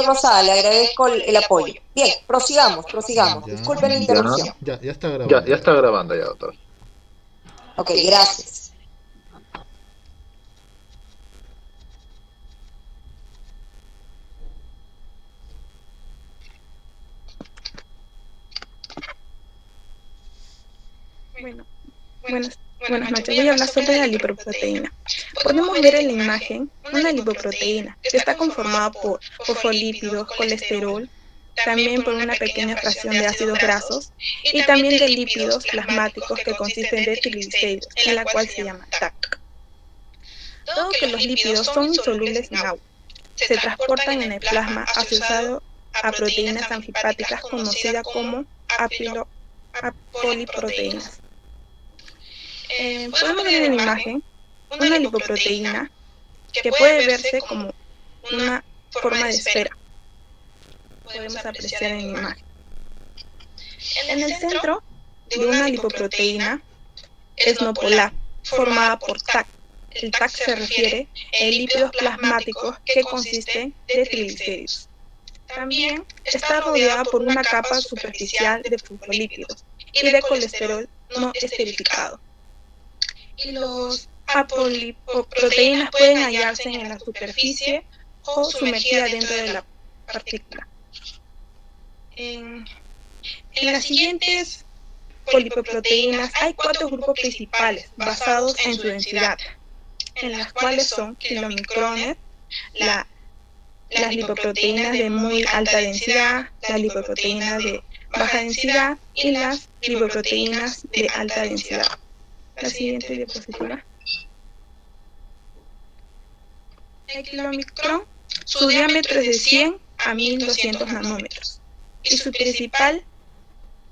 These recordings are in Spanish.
Rosada, le agradezco el apoyo. Bien, prosigamos. Ya, Disculpen la interrupción. ya está Ya grabando ya. está grabando ya, doctor. Ok, gracias. Bueno, buenas noches. Voy a hablar sobre la lipoproteína. Podemos ver en la imagen una lipoproteína que está conformada por fosfolípidos, colesterol, también por una pequeña fracción de ácidos grasos y también de lípidos plasmáticos que consisten de triglicéridos, en la cual se llama TAC. Dado que los lípidos son insolubles en agua, se transportan en el plasma asociado a proteínas anfipáticas conocidas como apoliproteínas. Podemos ver en la imagen una lipoproteína que puede verse como una forma de esfera. Podemos apreciar en la imagen. En el centro de una lipoproteína es no polar, formada por TAC. El TAC se refiere a lípidos plasmáticos que consisten de triglicéridos. También está rodeada por una capa superficial de fosfolípidos y de colesterol no esterificado. Y los apolipoproteínas pueden hallarse en la superficie o sumergidas dentro de la partícula. En las siguientes polipoproteínas hay 4 grupos principales basados en su densidad, en las cuales son kilomicrones, las lipoproteínas de muy alta densidad, las lipoproteínas de baja densidad y las lipoproteínas de alta densidad. La siguiente diapositiva. El kilomicrón, su diámetro es de 100 a 1200 nanómetros y su principal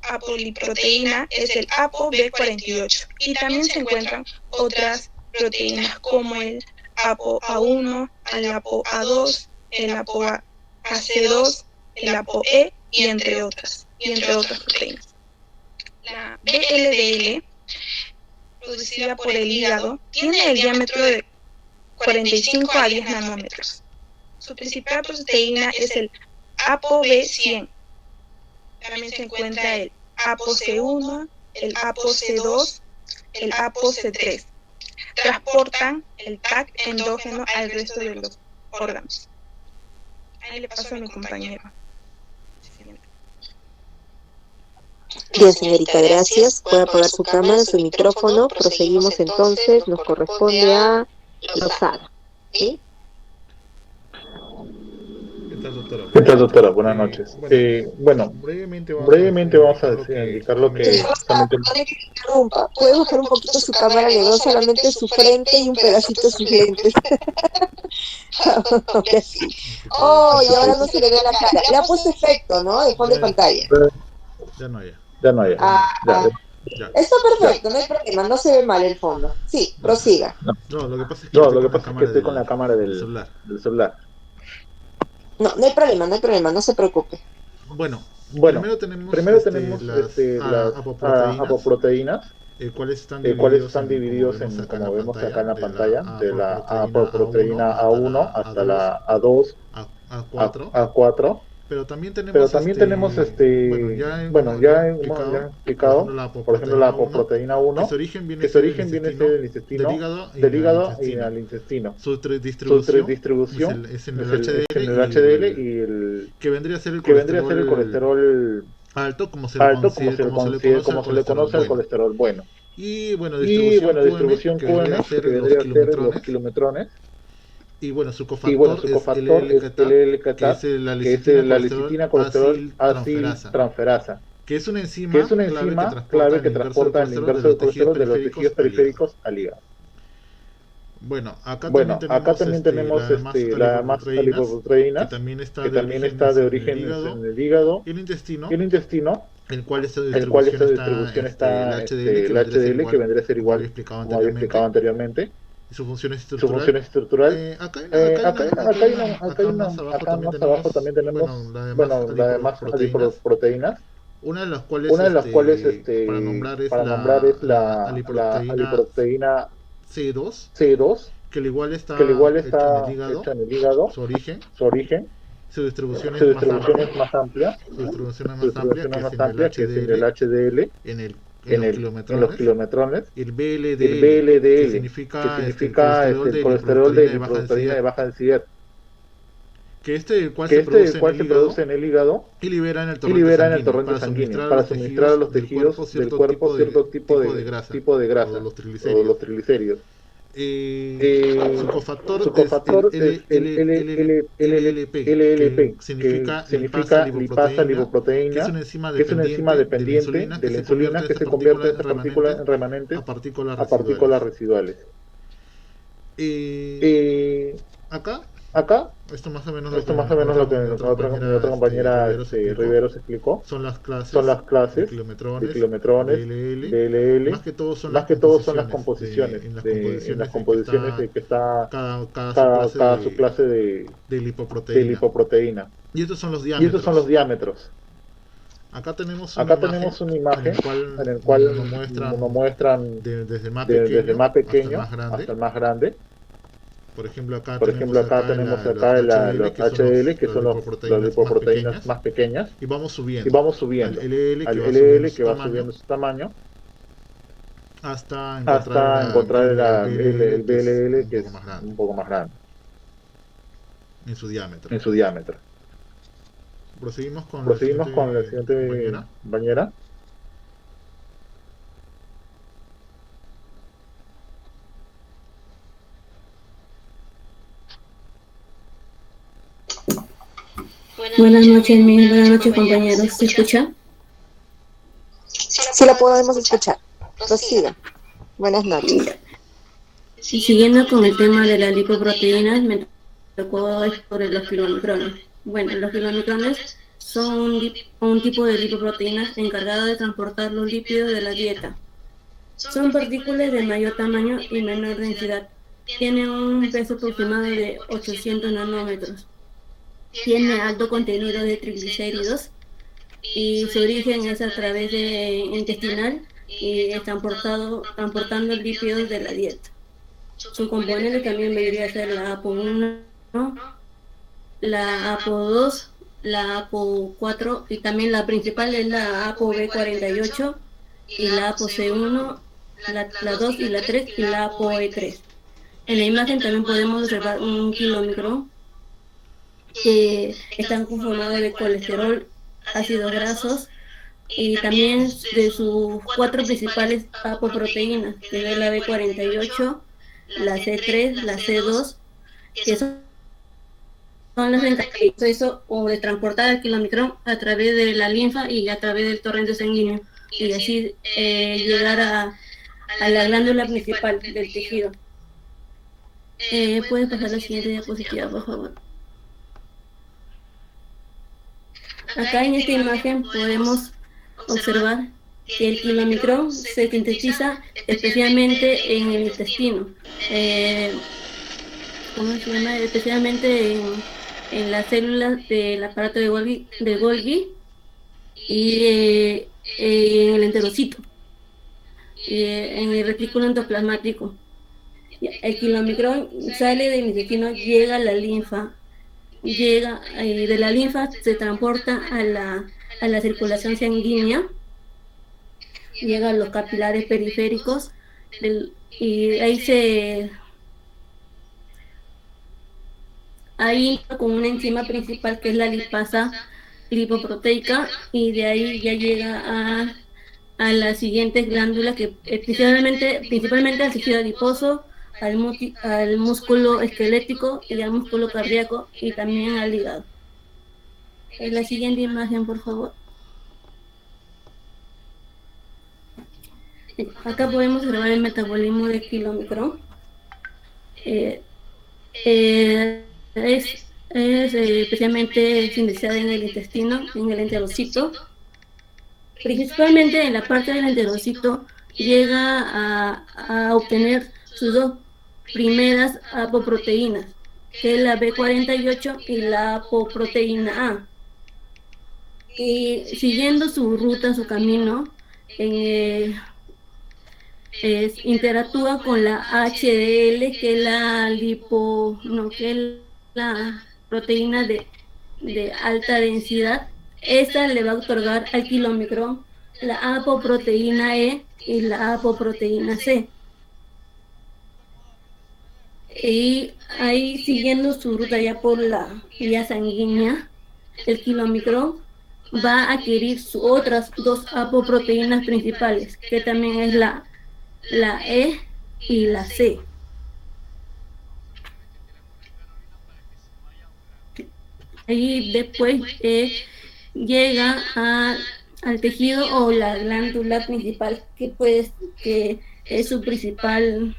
apoliproteína es el ApoB48 y también se encuentran otras proteínas como el ApoA1, el ApoA2, el ApoAC2, el ApoE y entre otras proteínas. La BLDL, producida por el hígado, tiene el diámetro de 45 a 10 nanómetros. Su principal proteína es el ApoB100. También se encuentra el ApoC1, el ApoC2, el ApoC3. Transportan el TAC endógeno al resto de los órganos. Ahí le paso a mi compañero. Bien, señorita, gracias. Puede apagar su cámara, su micrófono. Proseguimos entonces. Nos corresponde a Rosada. ¿Sí? ¿Qué tal, doctora? Buenas noches. Bueno, Brevemente brevemente vamos a indicar lo que Perdone que me interrumpa. ¿Puede bajar un poquito su cámara? Le veo solamente su frente y un pedacito de sus lentes. Ahora sí. Oh, y ahora no se le ve la cara. Le ha puesto efecto, ¿no? De fondo de pantalla. Ya no, ya. ya no hay. Ah, Ya. está perfecto, no hay problema, no se ve mal el fondo. Sí, prosiga. No, lo que pasa es que No, estoy lo que con la pasa es que cámara estoy con la cámara del celular. del celular. No hay problema, no se preocupe. Bueno, Bueno, primero tenemos las apoproteínas, cuáles están cuáles divididos están en, divididos en, como vemos acá en la de la pantalla, de la apoproteína apoproteína A1 A1 hasta la A2, A4, A4, pero también pero tenemos también tenemos bueno, ya bueno, hemos ya explicado, por explicado, ejemplo, la por ejemplo, la apoproteína 1, apoproteína que 1, su origen viene que a su ser el origen viene a ser el del intestino, hígado y del al hígado y intestino. al intestino. Su Su distribución distribución es en el es en el HDL HDL y el que vendría a ser el que vendría a ser el colesterol colesterol alto, como alto, como se le conoce al conoce al colesterol bueno. colesterol bueno. Y bueno, Y distribución bueno, QM, distribución que vendría a QM, ser que los vendría a ser los kilometrones. kilometrones. Y bueno, su Y bueno, cofactor su es cofactor es LLK-TAC, que es LLK-TAC, la que es lecitina la colesterol lecitina colesterol aciltransferasa, aciltransferasa, que es una que es enzima una clave que enzima transporta clave el que inverso del transporta el colesterol de inverso los del tejidos colesterol de los tejidos periféricos al hígado. periféricos al hígado. Bueno, acá también Bueno, acá tenemos también tenemos las la más lipoproteínas, que lipoproteínas, también está que de también origen está de en el origen hígado en el hígado y el y intestino, el intestino, el cual esta el cual distribución esta está distribución el está HDL, que el vendría a ser HDL, que igual, vendría a ser como había igual, explicado como había explicado anteriormente, anteriormente. y su función es Su función estructural. es estructural. Acá más abajo Acá también más abajo tenemos, también tenemos, bueno, las demás bueno, las demás adipoproteínas, proteínas. una de las cuales, Una de las cuales, para nombrar es para nombrar es la la aliproteína aliproteína C2, C2, que al igual que al está igual hecha en el está hígado, hecha en el hígado, su origen, su origen, Su distribución Su es más distribución amplia. es más amplia, Su distribución es su más amplia, distribución que es es más en el amplia, que es en el HDL, en los en los kilometrones. kilometrones. El El BLDL, que VLDL, que significa el significa colesterol de el colesterol de lipoproteína de baja lipoproteína densidad, de baja densidad, que el cual que se el produce en cual el se hígado produce en el hígado y libera en el y torrente libera en el sanguíneo torrente para sanguíneo suministrar a para los suministrar a tejidos los del cuerpo tejidos del cierto cuerpo cierto tipo de grasa tipo de o grasa los o triglicéridos. los triglicéridos. Su cofactor Su es el cofactor es el LLP, que LLP, que significa lipasa significa lipasa lipoproteína, que es lipoproteína, una enzima que es una enzima dependiente de la dependiente insulina de que la se insulina convierte que estas se convierte partículas estas partículas remanentes remanentes a partículas a residuales. partículas residuales. Eh, Eh, Acá, Acá, esto más o menos lo esto que más o menos lo que mi compañera otra compañera Riveros explicó, Riveros explicó, son las son clases las de clases de kilometrones, kilometrones, BLL, BLL, más que todo son las más que todo son las composiciones, composiciones, en las de que composiciones está de que está cada cada subclase de de lipoproteína. lipoproteína. Y estos son los Y estos son los diámetros. diámetros. Acá tenemos una Acá imagen tenemos una en el imagen cual en el cual nos nos muestran muestran desde el más desde el pequeño más hasta el pequeño más grande. hasta el más grande. Por ejemplo, Por ejemplo, acá tenemos los acá HDL, los que son HDL, que las son las lipoproteínas más lipoproteínas pequeñas, más pequeñas, y vamos y subiendo vamos al subiendo LL, que al va subiendo LL, su que va tamaño subiendo su tamaño, hasta encontrar hasta encontrar el el BLL, que es BLL, un que poco es más grande un poco más grande en su diámetro. en su diámetro. Proseguimos con la Proseguimos con la siguiente siguiente compañera. compañera. Buenas noches, mis buenas noches, compañeros. ¿Se escucha? Sí la podemos escuchar. Prosiga. Buenas noches. Siguiendo con el tema de las lipoproteínas, me tocó sobre los kilomicrones. Bueno, los kilomicrones son un tipo de lipoproteínas encargado de transportar los lípidos de la dieta. Son partículas de mayor tamaño y menor densidad. Tienen un peso aproximado de 800 nanómetros. Tiene alto contenido de triglicéridos y su origen es a través de intestinal y es transportando lípidos de la dieta. Su componente también vendría a ser la APO1, la APO2, la APO4 y también la principal es la APOB48 y la APOC1, la 2 y la 3 y la APOE3. En la imagen también podemos observar un kilómetro que están conformados de colesterol, ácidos grasos y también de sus cuatro principales apoproteínas, que es la B48, la C3, la C2, que son las encargadas del proceso o de transportar el kilomicrón a través de la linfa y a través del torrente sanguíneo y así llegar a la glándula principal del tejido. ¿Puedes pasar la siguiente diapositiva, por favor? Acá en esta imagen podemos observar que el kilomicrón se sintetiza especialmente en el intestino, ¿cómo se llama? Especialmente en las células del aparato de Golgi y en el enterocito, en el retículo endoplasmático. El kilomicrón sale del intestino, llega a la linfa, llega de la linfa, se transporta a la circulación sanguínea, llega a los capilares periféricos y ahí con una enzima principal que es la lipasa lipoproteica y de ahí ya llega a las siguientes glándulas que principalmente al tejido adiposo, al músculo esquelético y al músculo cardíaco y también al hígado. La siguiente imagen, por favor. Acá podemos observar el metabolismo del kilomicrón. Es especialmente sintetizada en el intestino, en el enterocito. Principalmente en la parte del enterocito llega a obtener sus dos primeras apoproteínas, que es la B48 y la apoproteína A. Y siguiendo su ruta, su camino, interactúa con la HDL, que es la proteína de de alta densidad, esta le va a otorgar al kilomicrón la apoproteína E y la apoproteína C. Y ahí, siguiendo su ruta ya por la vía sanguínea, el kilomicrón va a adquirir sus otras dos apoproteínas principales, que también es la E y la C. Ahí después llega al tejido o la glándula principal, que es su principal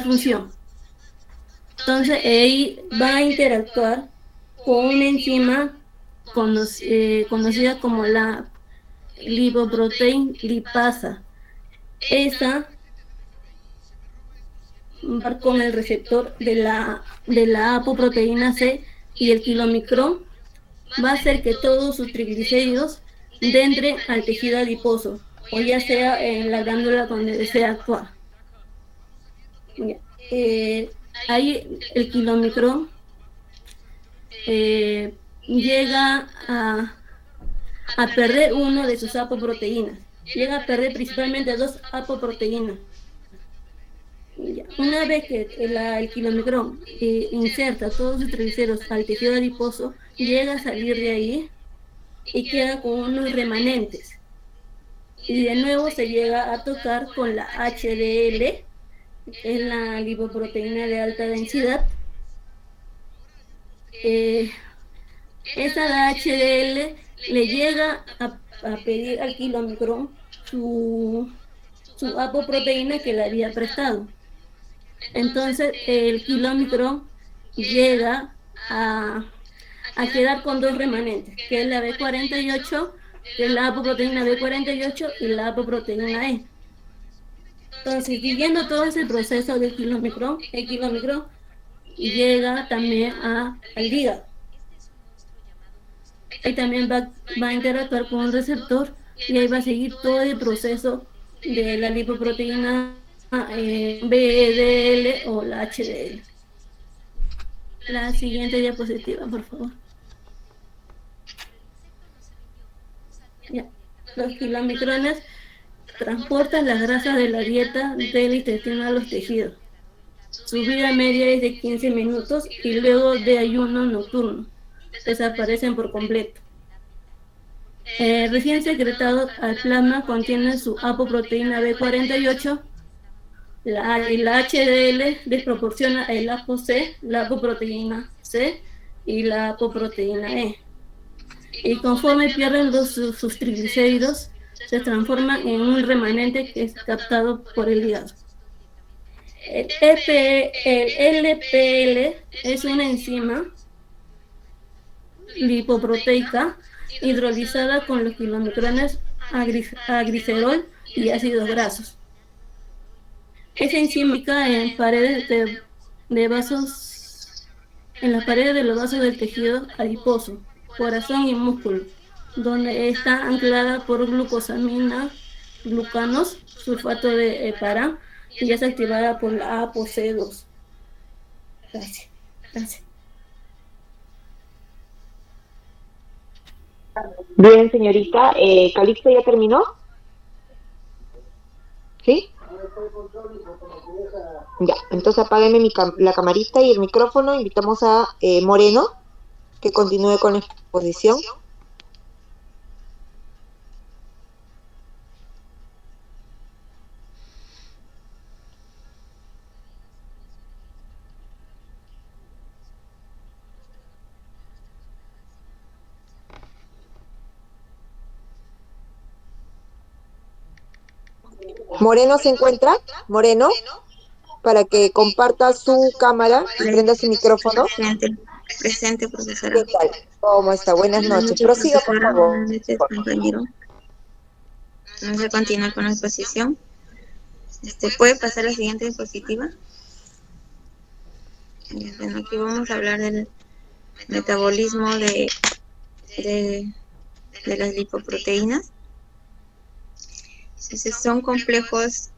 función. Entonces ahí va a interactuar con una enzima conocida como la lipoprotein lipasa. Esa va con el receptor de la apoproteína C, y el kilomicrón va a hacer que todos sus triglicéridos entren al tejido adiposo, o ya sea en la glándula donde desea actuar. Ahí el kilomicrón llega a perder uno de sus apoproteínas. Llega a perder principalmente dos apoproteínas. Una vez que el kilomicrón inserta todos sus triglicéridos al tejido adiposo, llega a salir de ahí y queda con unos remanentes. Y de nuevo se llega a tocar con la HDL, que es la lipoproteína de alta densidad. Esa HDL le llega a pedir al kilomicrón su apoproteína que le había prestado. Entonces el kilomicrón llega a quedar con dos remanentes, que es la B48, que es la apoproteína B48, y la apoproteína E. Entonces, siguiendo todo ese proceso del kilomicrón, el kilomicrón llega también al hígado. Ahí también va a interactuar con un receptor, y ahí va a seguir todo el proceso de la lipoproteína VDL o la HDL. La siguiente diapositiva, por favor. Ya. Los kilomicrones transportan las grasas de la dieta del intestino a los tejidos. Su vida media es de 15 minutos y luego de ayuno nocturno desaparecen por completo. Recién secretado al plasma, contiene su apoproteína B48, y la HDL les proporciona el ApoC, la apoproteína C y la apoproteína E. Y conforme pierden sus triglicéridos, se transforman en un remanente que es captado por el hígado. El LPL es una enzima lipoproteica hidrolizada con los kilomicrones a glicerol y ácidos grasos. Es enzímica en paredes de vasos, en las paredes de los vasos del tejido adiposo, corazón y músculo, donde está anclada por glucosamina, glucanos, sulfato de heparán, y es activada por la ApoC2. Gracias. Bien, señorita. ¿Calixto ya terminó? ¿Sí? Ya, entonces apágueme la camarita y el micrófono. Invitamos a Moreno que continúe con la exposición. Moreno se encuentra, Moreno, para que comparta su cámara y prenda su micrófono. Presente, profesora. ¿Qué tal? ¿Cómo está? Buenas noches. Prosiga, por favor. Buenas noches, compañero. Vamos a continuar con la exposición. ¿Puede pasar a la siguiente diapositiva? Bueno, aquí vamos a hablar del metabolismo de las lipoproteínas. Entonces, son complejos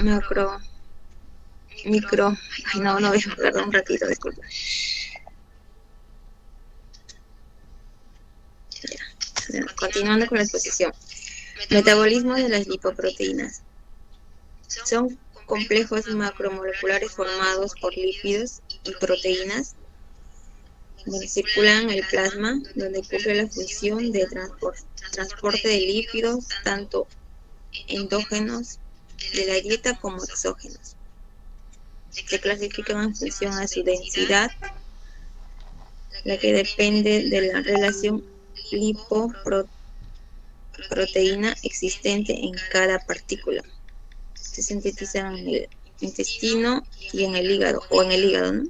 macro, micro, ay no veo, perdón, un ratito, disculpa. Ya, continuando con la exposición. Metabolismo de las lipoproteínas. Son complejos macromoleculares formados por lípidos y proteínas. Bueno, circulan en el plasma, donde cumple la función de transporte de lípidos, tanto endógenos de la dieta como exógenos. Se clasifican en función a su densidad, la que depende de la relación lipoproteína existente en cada partícula. Se sintetizan en el intestino y en el hígado, ¿no?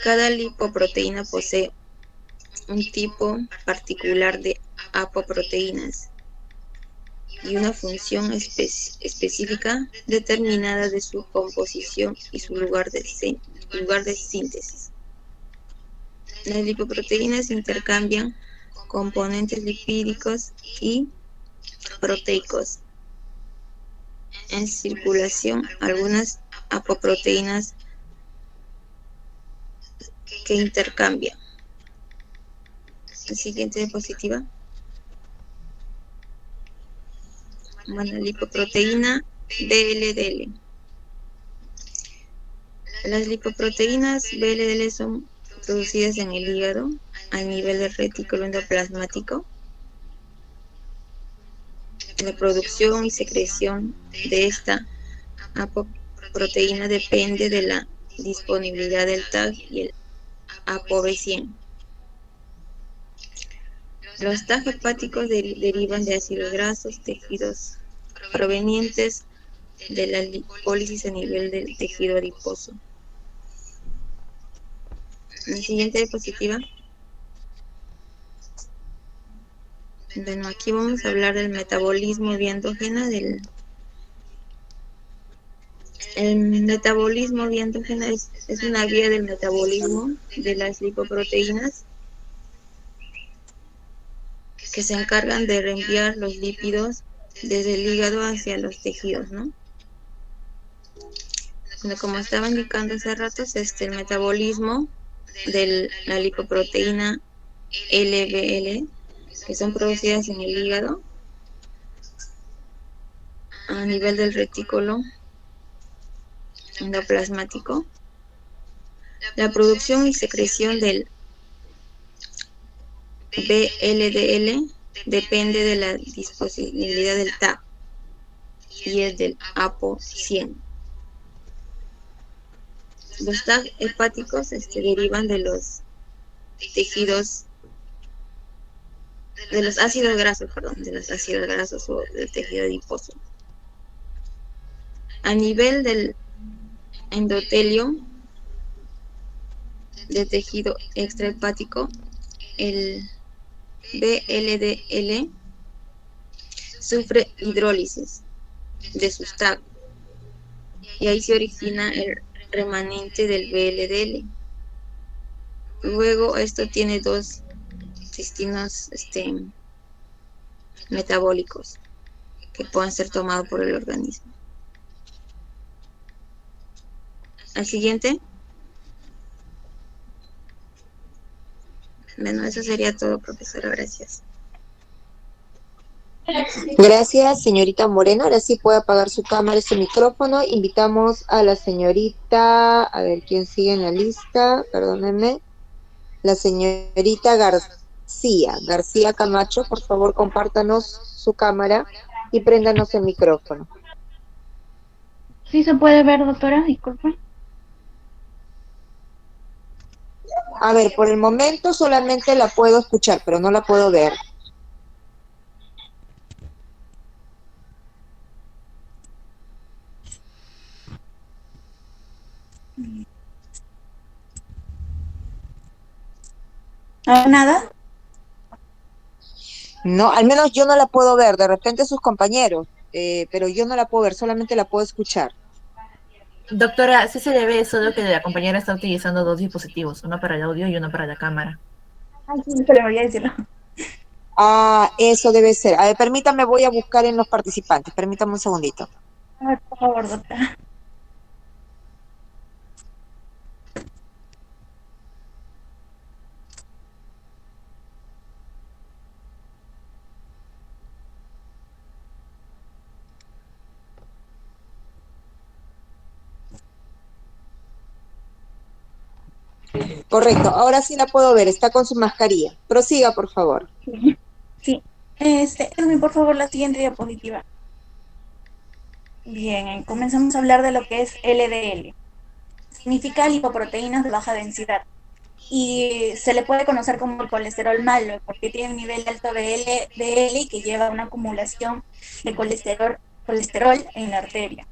Cada lipoproteína posee un tipo particular de apoproteínas y una función específica determinada de su composición y su lugar de síntesis. Las lipoproteínas intercambian componentes lipídicos y proteicos. En circulación, algunas apoproteínas que intercambian. La siguiente diapositiva. Bueno, lipoproteína VLDL. Las lipoproteínas VLDL son producidas en el hígado a nivel del retículo endoplasmático. La producción y secreción de esta apoproteína depende de la disponibilidad del TAG y el ApoB100. Los TAG hepáticos derivan de ácidos grasos, tejidos provenientes de la lipólisis a nivel del tejido adiposo. La siguiente diapositiva. Bueno, aquí vamos a hablar del metabolismo vía endógena. El metabolismo vía endógena es una vía del metabolismo de las lipoproteínas que se encargan de reenviar los lípidos desde el hígado hacia los tejidos, ¿no? Bueno, como estaba indicando hace rato, el metabolismo de la lipoproteína LVL, que son producidas en el hígado a nivel del retículo endoplasmático. La producción y secreción del VLDL depende de la disponibilidad del TAP y es del ApoB100. Los TAG hepáticos derivan de los tejidos, de los ácidos grasos o del tejido adiposo. A nivel del endotelio de tejido extrahepático, el VLDL sufre hidrólisis de sus TAG y ahí se origina el remanente del VLDL. Luego esto tiene dos destinos metabólicos que pueden ser tomados por el organismo. Al siguiente. Bueno, eso sería todo, profesora. Gracias. Gracias, señorita Moreno. Ahora sí puede apagar su cámara y su micrófono. Invitamos a la señorita, a ver quién sigue en la lista, perdónenme. La señorita García Camacho, por favor, compártanos su cámara y préndanos el micrófono. Sí se puede ver, doctora, disculpe. A ver, por el momento solamente la puedo escuchar, pero no la puedo ver. ¿Nada? No, al menos yo no la puedo ver, de repente sus compañeros, pero yo no la puedo ver, solamente la puedo escuchar. Doctora, sí se le ve, solo que la compañera está utilizando dos dispositivos, uno para el audio y uno para la cámara. Ay, sí, se le voy a decirlo. Ah, eso debe ser. A ver, permítame, voy a buscar en los participantes, permítame un segundito. Ay, por favor, doctora. Correcto, ahora sí la puedo ver, está con su mascarilla. Prosiga, por favor. Sí. Sí. Edwin, por favor, la siguiente diapositiva. Bien, comenzamos a hablar de lo que es LDL. Significa lipoproteínas de baja densidad. Y se le puede conocer como el colesterol malo, porque tiene un nivel alto de LDL y que lleva a una acumulación de colesterol en la arteria.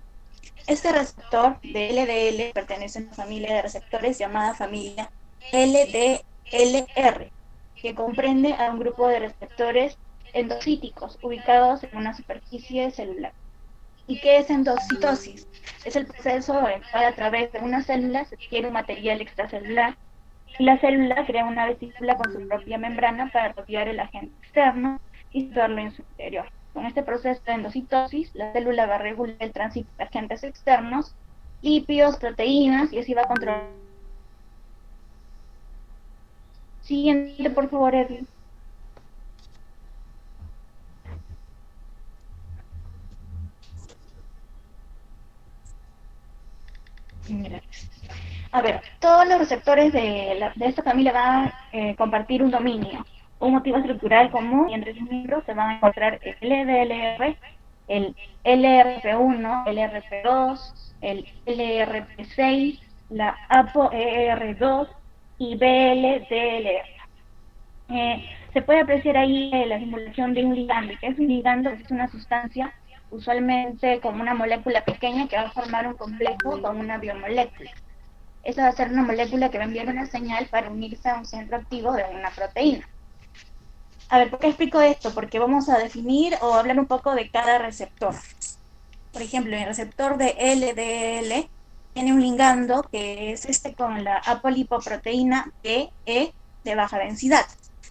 Este receptor de LDL pertenece a una familia de receptores llamada familia LDLR, que comprende a un grupo de receptores endocíticos ubicados en una superficie celular. ¿Y qué es endocitosis? Es el proceso en el cual a través de una célula se adquiere un material extracelular y la célula crea una vesícula con su propia membrana para rodear el agente externo y situarlo en su interior. Con este proceso de endocitosis, la célula va a regular el tránsito de agentes externos, lípidos, proteínas, y así va a controlar. Siguiente, por favor, Edwin. Gracias. A ver, todos los receptores de esta familia van a compartir un dominio, un motivo estructural común, y entre sus miembros se van a encontrar el LDLR, el LRP1, el LRP2, el LRP6, la ApoER2 y BLDLR. Se puede apreciar ahí la simulación de un ligando. ¿Qué es un ligando? Es una sustancia usualmente como una molécula pequeña que va a formar un complejo con una biomolécula. Esa va a ser una molécula que va a enviar una señal para unirse a un centro activo de una proteína. A ver, ¿por qué explico esto? Porque vamos a definir o hablar un poco de cada receptor. Por ejemplo, el receptor de LDL tiene un ligando que es con la apolipoproteína BE de baja densidad.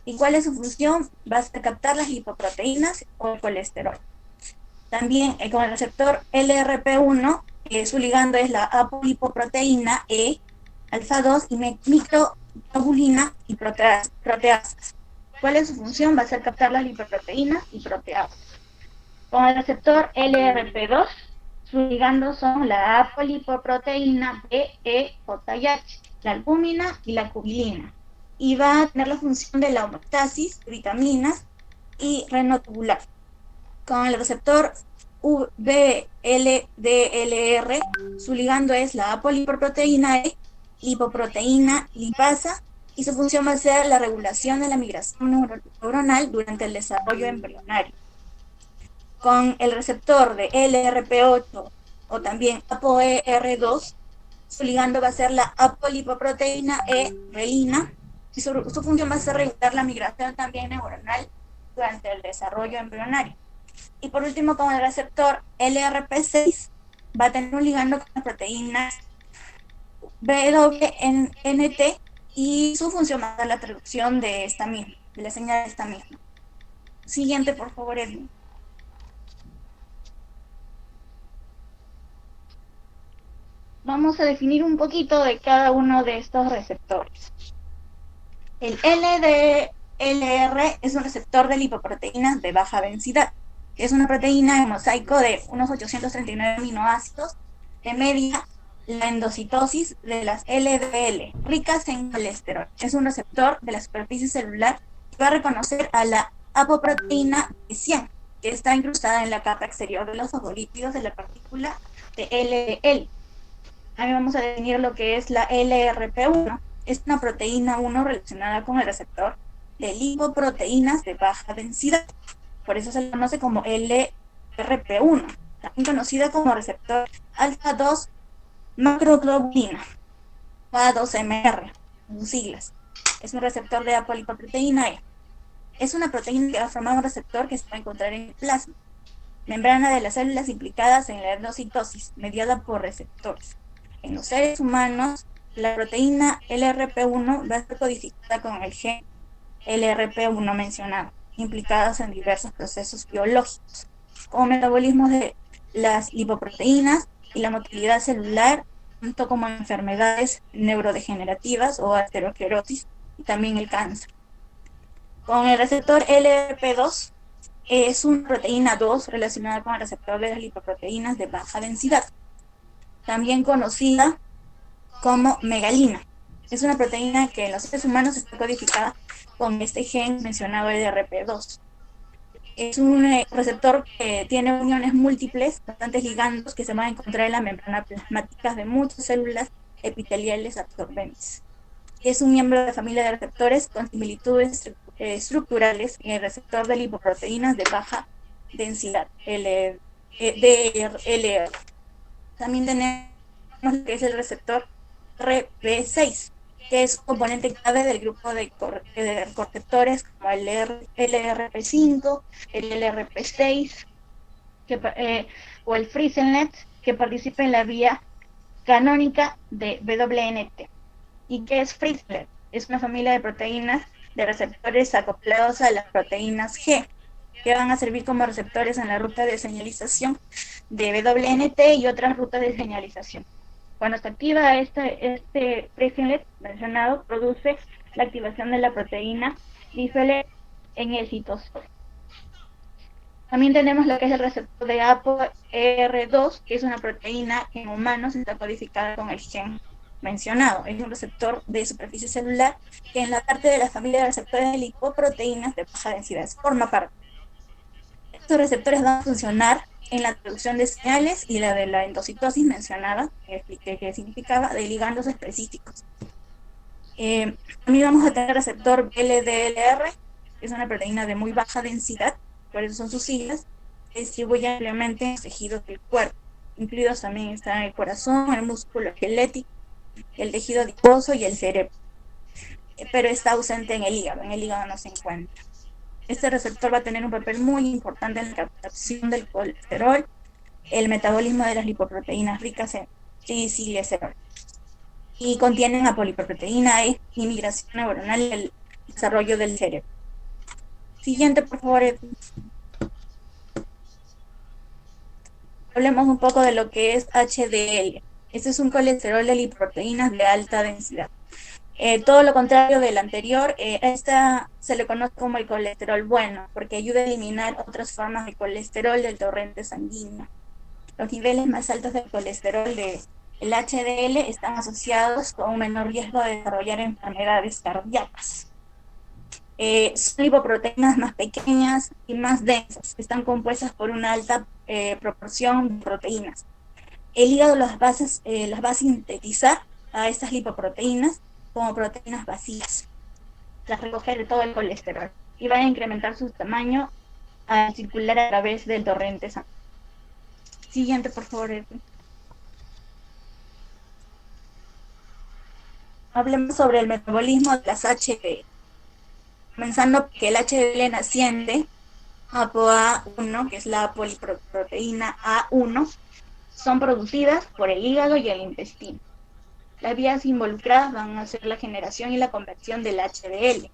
¿Y cuál es su función? Va a ser captar las lipoproteínas o el colesterol. También con el receptor LRP1, su ligando es la apolipoproteína E, alfa 2 y microglobulina y proteasas. ¿Cuál es su función? Va a ser captar las lipoproteínas y proteasas. Con el receptor LRP2, su ligando son la apolipoproteína BEJH, la albúmina y la cubilina. Y va a tener la función de la homeostasis, vitaminas y renotubular. Con el receptor VLDLR, su ligando es la apolipoproteína E, lipoproteína lipasa, y su función va a ser la regulación de la migración neuronal durante el desarrollo embrionario. Con el receptor de LRP8 o también ApoER2, su ligando va a ser la apolipoproteína E, relina, y su función va a ser regular la migración también neuronal durante el desarrollo embrionario. Y por último, con el receptor LRP6, va a tener un ligando con las proteínas WNT, y su función va a ser la traducción de esta misma, de la señal de esta misma. Siguiente, por favor, Edwin. Vamos a definir un poquito de cada uno de estos receptores. El LDLR es un receptor de lipoproteínas de baja densidad. Es una proteína en mosaico de unos 839 aminoácidos de media la endocitosis de las LDL, ricas en colesterol. Es un receptor de la superficie celular que va a reconocer a la apoproteína E100, que está incrustada en la capa exterior de los fosfolípidos de la partícula de LDL. Ahora vamos a definir lo que es la LRP1. Es una proteína 1 relacionada con el receptor de lipoproteínas de baja densidad. Por eso se le conoce como LRP1, también conocida como receptor alfa 2 macroglobulina, A2MR, en sus siglas. Es un receptor de apolipoproteína E. Es una proteína que va a formar un receptor que se va a encontrar en el plasma, membrana de las células implicadas en la endocitosis, mediada por receptores. En los seres humanos, la proteína LRP1 va a ser codificada con el gen LRP1 mencionado, implicados en diversos procesos biológicos, como metabolismo de las lipoproteínas y la motilidad celular, tanto como enfermedades neurodegenerativas o arteriosclerosis y también el cáncer. Con el receptor LRP2 es una proteína 2 relacionada con el receptor de las lipoproteínas de baja densidad, también conocida como megalina. Es una proteína que en los seres humanos está codificada con este gen mencionado LRP2. Es un receptor que tiene uniones múltiples, bastantes ligandos que se van a encontrar en la membrana plasmática de muchas células epiteliales absorbentes. Es un miembro de la familia de receptores con similitudes estructurales en el receptor de lipoproteínas de baja densidad, DLR. También tenemos lo que es el receptor RP6, que es un componente clave del grupo de receptores como el LRP5, el LRP6 o el Frisenet, que participa en la vía canónica de WNT. ¿Y qué es Frisenet? Es una familia de proteínas de receptores acoplados a las proteínas G, que van a servir como receptores en la ruta de señalización de WNT y otras rutas de señalización. Cuando se activa este Frisenet mencionado, produce la activación de la proteína Frisenet en el citosol. También tenemos lo que es el receptor de ApoE2, que es una proteína que en humanos está codificada con el gen mencionado. Es un receptor de superficie celular que en la parte de la familia de receptores de lipoproteínas de baja densidad forma parte. Estos receptores van a funcionar en la traducción de señales y la de la endocitosis mencionada, que expliqué qué significaba, de ligandos específicos. También vamos a tener el receptor LDLR, que es una proteína de muy baja densidad, por eso son sus siglas, se distribuye ampliamente en los tejidos del cuerpo, incluidos también están el corazón, el músculo esquelético, el tejido adiposo y el cerebro, pero está ausente en el hígado no se encuentra. Este receptor va a tener un papel muy importante en la captación del colesterol, el metabolismo de las lipoproteínas ricas en trigliceroles, y contienen apolipoproteína E y migración neuronal y el desarrollo del cerebro. Siguiente, por favor. Hablemos un poco de lo que es HDL. Este es un colesterol de lipoproteínas de alta densidad. Todo lo contrario del anterior, esta se le conoce como el colesterol bueno, porque ayuda a eliminar otras formas de colesterol del torrente sanguíneo. Los niveles más altos del colesterol del HDL están asociados con un menor riesgo de desarrollar enfermedades cardíacas. Son lipoproteínas más pequeñas y más densas, están compuestas por una alta proporción de proteínas. El hígado las va a sintetizar a estas lipoproteínas como proteínas vacías, las recoge de todo el colesterol y va a incrementar su tamaño al circular a través del torrente sanguíneo. Siguiente, por favor, Edwin. Hablemos sobre el metabolismo de las HDL. Comenzando que el HDL naciente, ApoA1, que es la poliproteína A1, son producidas por el hígado y el intestino. Las vías involucradas van a ser la generación y la conversión del HDL.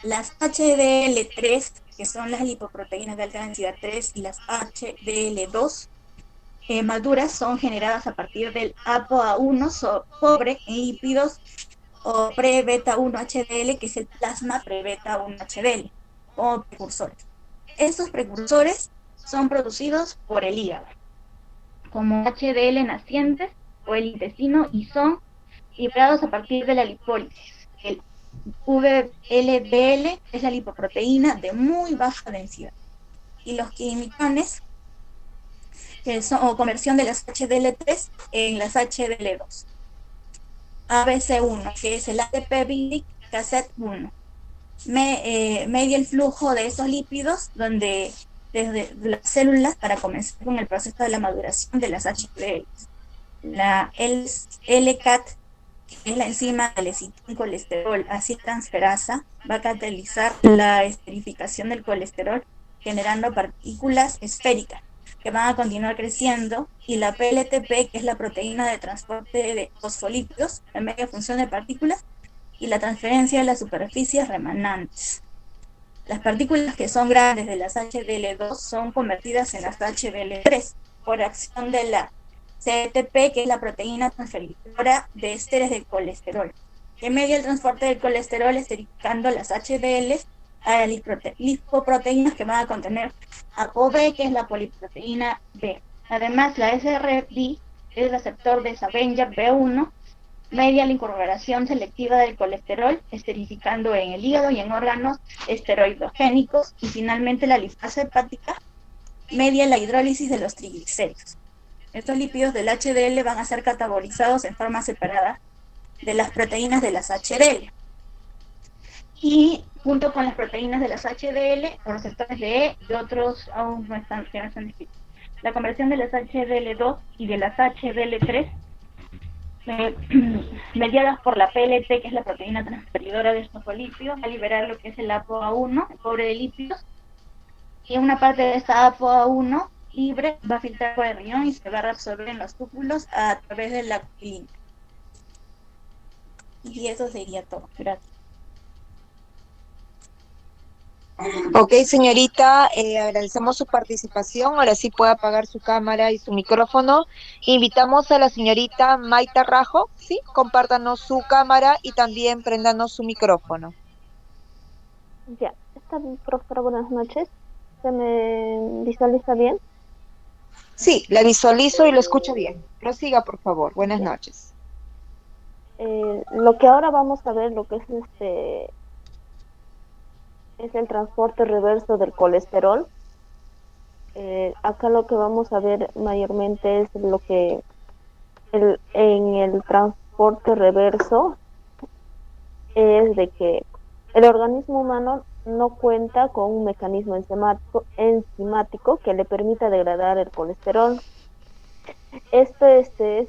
Las HDL3, que son las lipoproteínas de alta densidad 3, y las HDL2 maduras son generadas a partir del ApoA1 pobre en lípidos o pre-beta-1 HDL, que es el plasma pre-beta-1 HDL, como precursores. Estos precursores son producidos por el hígado, como HDL nacientes o el intestino, y son liberados a partir de la lipólisis. El VLDL es la lipoproteína de muy baja densidad, y los quimiones, que son o conversión de las HDL3 en las HDL2. ABC1, que es el ATP biblic cassette 1. Media el flujo de esos lípidos desde las células para comenzar con el proceso de la maduración de las HDL. La LCAT, que es la enzima de lecitincolesterol aciltransferasa, va a catalizar la esterificación del colesterol generando partículas esféricas que van a continuar creciendo, y la PLTP, que es la proteína de transporte de fosfolípidos, en media función de partículas y la transferencia de las superficies remanentes. Las partículas que son grandes de las HDL2 son convertidas en las HDL3 por acción de la CETP, que es la proteína transferidora de ésteres del colesterol, que media el transporte del colesterol esterificando las HDL a lipoproteínas que van a contener ApoB, que es la poliproteína B. Además, la SRB, el receptor de Savenger B1, media la incorporación selectiva del colesterol, esterificando en el hígado y en órganos esteroidogénicos, y finalmente la lipasa hepática media la hidrólisis de los triglicéridos. Estos lípidos del HDL van a ser catabolizados en forma separada de las proteínas de las HDL. Y junto con las proteínas de las HDL, los receptores de E y otros aún no están descritos. La conversión de las HDL2 y de las HDL3 mediadas por la PLT, que es la proteína transferidora de estos fosfolípidos, va a liberar lo que es el ApoA1, el cobre de lípidos, y una parte de esta ApoA1 libre va a filtrar por el riñón y se va a reabsorber en los túbulos a través de la clínica. Y eso sería todo. Gracias. Ok, señorita, agradecemos su participación. Ahora sí puede apagar su cámara y su micrófono. Invitamos a la señorita Maita Rajo, ¿sí? Compártanos su cámara y también préndanos su micrófono. Ya, está bien, profesora, buenas noches. ¿Se me visualiza bien? Sí, la visualizo y lo escucho bien. Prosiga, por favor. Buenas noches. Lo que ahora vamos a ver, lo que es el transporte reverso del colesterol. Acá lo que vamos a ver mayormente es lo que en el transporte reverso es de que el organismo humano no cuenta con un mecanismo enzimático que le permita degradar el colesterol. Este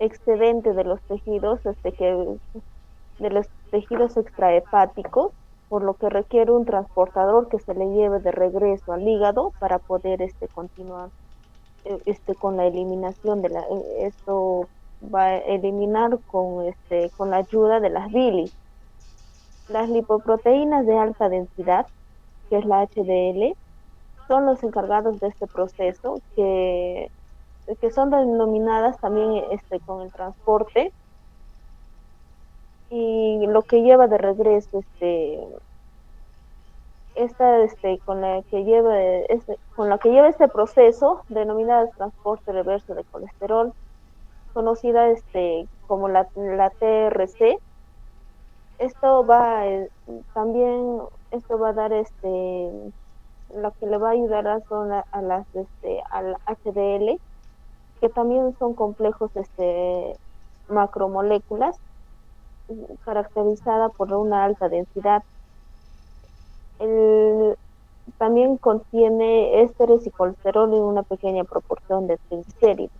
excedente de los tejidos, de los tejidos extrahepáticos, por lo que requiere un transportador que se le lleve de regreso al hígado para poder continuar con la eliminación esto va a eliminar con la ayuda de las bilis. Las lipoproteínas de alta densidad, que es la HDL, son los encargados de este proceso que son denominadas también con el transporte, y lo que lleva de regreso con la que lleva este proceso denominada transporte reverso de colesterol, conocida como la TRC. Esto va también esto va a dar lo que le va a ayudar al HDL, que también son complejos macromoléculas caracterizada por una alta densidad. También contiene ésteres y colesterol en una pequeña proporción de triglicéridos.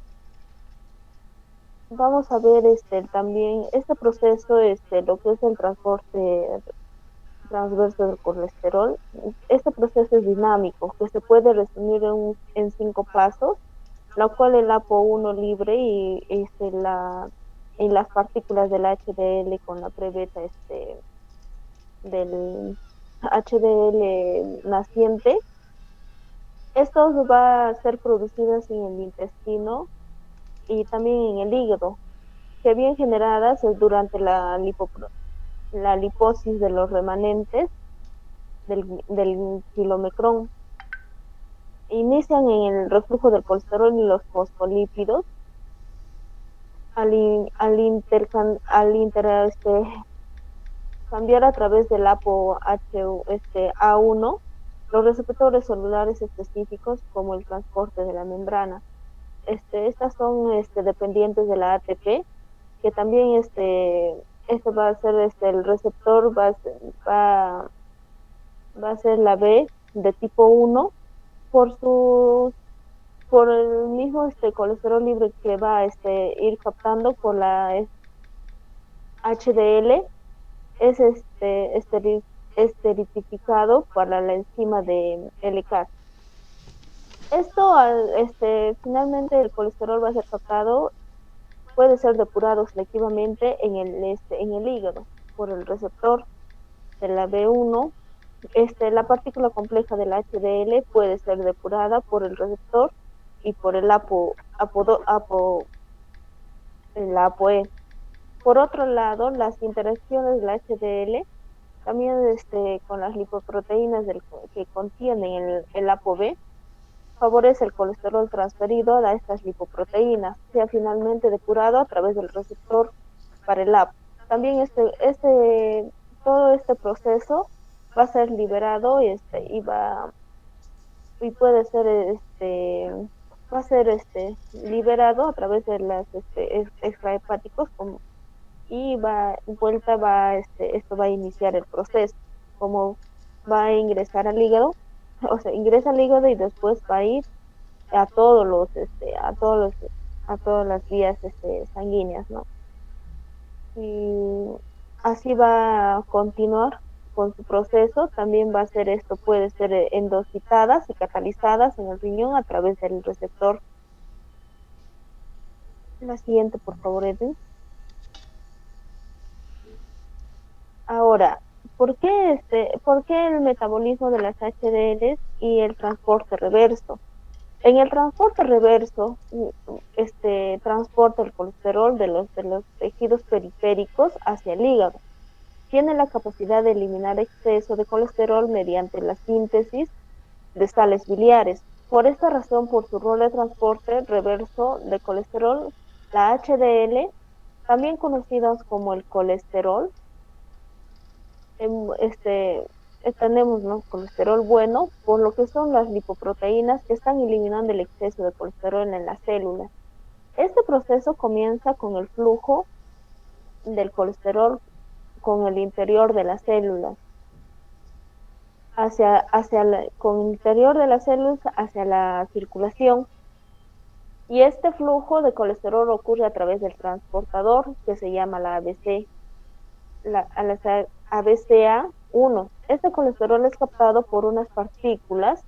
Vamos a ver también este proceso, lo que es el transporte transverso del colesterol. Este proceso es dinámico, que se puede resumir en 5 pasos, la cual el ApoA1 libre y las partículas del HDL con la prebeta del HDL naciente. Estos va a ser producidos en el intestino y también en el hígado, que bien generadas es durante la liposis de los remanentes del kilomecrón. Inician en el reflujo del colesterol y los fosfolípidos. Cambiar a través del ApoA1 los receptores celulares específicos, como el transporte de la membrana. Estas son dependientes de la ATP, que también va a ser el receptor va a ser la B de tipo 1 por el mismo colesterol libre que va a ir captando por la HDL. Es esteritificado para la enzima de LK. Esto finalmente el colesterol va a ser captado, puede ser depurado selectivamente en el hígado por el receptor de la B1, La partícula compleja del HDL puede ser depurada por el receptor y por el el ApoE. Por otro lado, las interacciones del HDL también con las lipoproteínas que contienen el ApoB favorece el colesterol transferido a estas lipoproteínas, sea finalmente depurado a través del receptor para el APO. También todo este proceso va a ser liberado y puede ser va a ser liberado a través de las extrahepáticos y esto va a iniciar el proceso, como va a ingresar al hígado, o sea, ingresa al hígado y después va a ir a todas las vías sanguíneas, ¿no? Y así va a continuar con su proceso. También va a ser puede ser endocitadas y catalizadas en el riñón a través del receptor. La siguiente, por favor, Edwin. Ahora, ¿por qué el metabolismo de las HDLs y el transporte reverso? En el transporte reverso, transporta el colesterol de los tejidos periféricos hacia el hígado. Tiene la capacidad de eliminar exceso de colesterol mediante la síntesis de sales biliares. Por esta razón, por su rol de transporte reverso de colesterol, la HDL, también conocidas como el colesterol, tenemos, ¿no?, colesterol bueno, por lo que son las lipoproteínas que están eliminando el exceso de colesterol en las células. Este proceso comienza con el flujo del colesterol con el interior de las células, con el interior de las células hacia la circulación. Y este flujo de colesterol ocurre a través del transportador que se llama la ABC, la ABCA1. Este colesterol es captado por unas partículas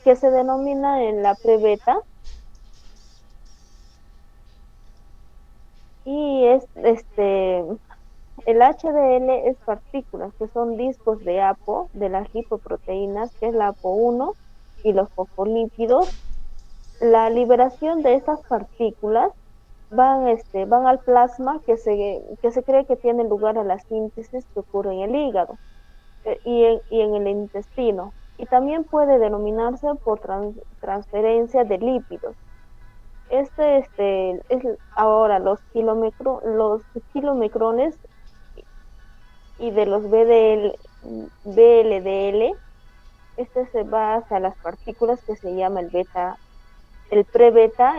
que se denomina en la prebeta y el HDL es partículas que son discos de APO de las lipoproteínas, que es la APO1 y los fosfolípidos. La liberación de estas partículas van al plasma que se cree que tiene lugar a la síntesis que ocurre en el hígado y en el intestino. Y también puede denominarse por transferencia de lípidos. Es ahora los kilomicrones y de los VLDL, se va hacia las partículas que se llama el pre-beta,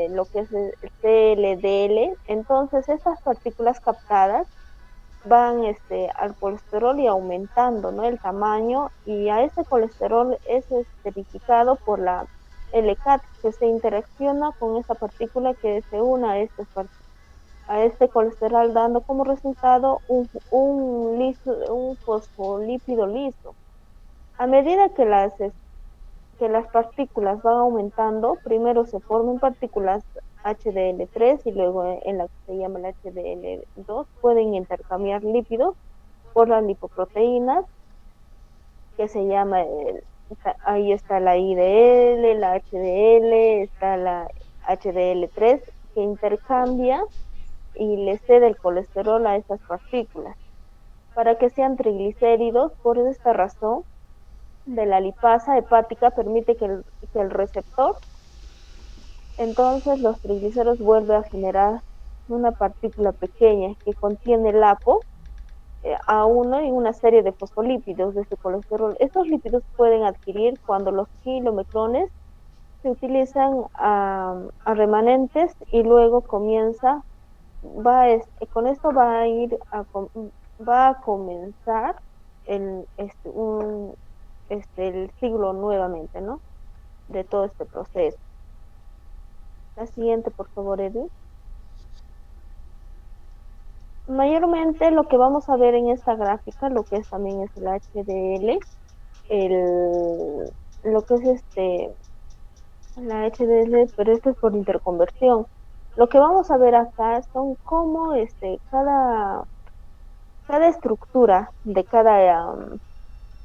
lo que es el CLDL. Entonces estas partículas captadas van al colesterol y aumentando, ¿no?, el tamaño, y a ese colesterol es verificado por la LCAT, que se interacciona con esa partícula que se une a este colesterol, dando como resultado un fosfolípido liso. A medida que las partículas van aumentando, primero se forman partículas HDL3 y luego en la que se llama el HDL2 pueden intercambiar lípidos por las lipoproteínas, que se llama, ahí está la IDL, la HDL, está la HDL3, que intercambia y le cede el colesterol a estas partículas para que sean triglicéridos. Por esta razón, de la lipasa hepática permite que el receptor, entonces los triglicéridos vuelve a generar una partícula pequeña que contiene el APO A1 y una serie de fosfolípidos de este colesterol. Estos lípidos pueden adquirir cuando los kilomicrones se utilizan a remanentes y luego con esto va a comenzar el siglo nuevamente, ¿no?, de todo este proceso. La siguiente, por favor, Edith. Mayormente lo que vamos a ver en esta gráfica, lo que también es el HDL, lo que es la HDL, pero esto es por interconversión. Lo que vamos a ver acá son cómo cada estructura de cada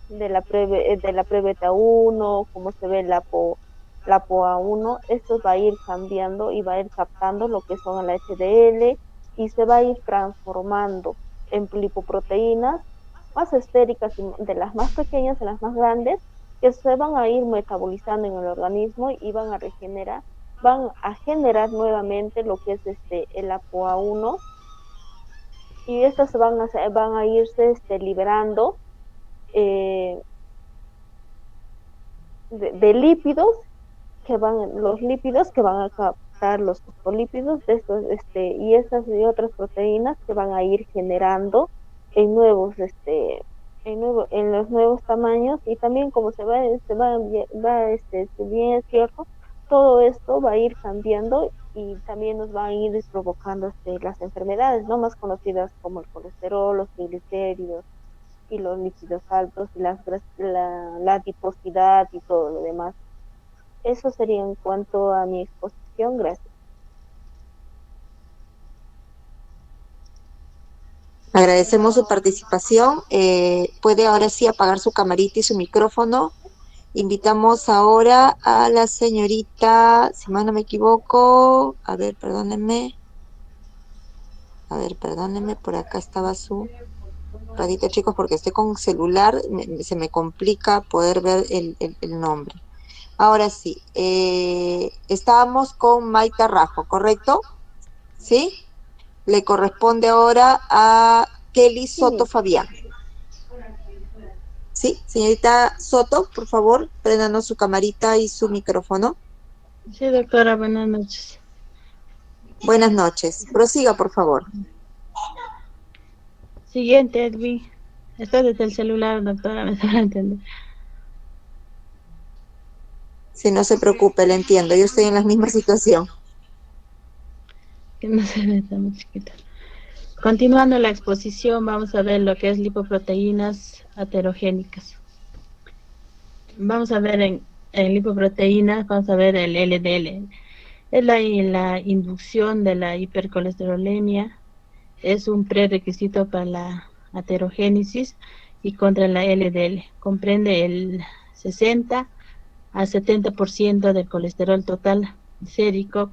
de la prebeta 1, como se ve la POA1, esto va a ir cambiando y va a ir captando lo que son el HDL y se va a ir transformando en lipoproteínas más esféricas, de las más pequeñas a las más grandes, que se van a ir metabolizando en el organismo y van a generar nuevamente lo que es el ApoA1, y estas van a irse liberando eh, de lípidos los lípidos que van a captar los fosfolípidos de estos, y estas y otras proteínas que van a ir generando en en los nuevos tamaños, y también como si bien es cierto, todo esto va a ir cambiando y también nos va a ir provocando las enfermedades no más conocidas como el colesterol, los triglicéridos y los lípidos altos y la adiposidad y todo lo demás. Eso sería en cuanto a mi exposición. Gracias. Agradecemos su participación. Puede ahora sí apagar su camarita y su micrófono. Invitamos ahora a la señorita, si mal no me equivoco, a ver, perdónenme. A ver, perdónenme, por acá estaba su ratito, chicos, porque estoy con celular, se me complica poder ver el nombre. Ahora sí, estábamos con Maite Rajo, ¿correcto? ¿Sí? Le corresponde ahora a Kelly Soto Fabián. Sí, señorita Soto, por favor, préndanos su camarita y su micrófono. Sí, doctora, buenas noches. Buenas noches. Prosiga, por favor. Siguiente, Edwin. Esto desde el celular, doctora, me sabrá entender. Si no se preocupe, le entiendo. Yo estoy en la misma situación. Que no se ve tan chiquita. Continuando la exposición, vamos a ver lo que es lipoproteínas aterogénicas. Vamos a ver en lipoproteínas, vamos a ver el LDL. Es la inducción de la hipercolesterolemia, es un prerequisito para la aterogénesis y contra la LDL. Comprende el 60 a 70% del colesterol total sérico,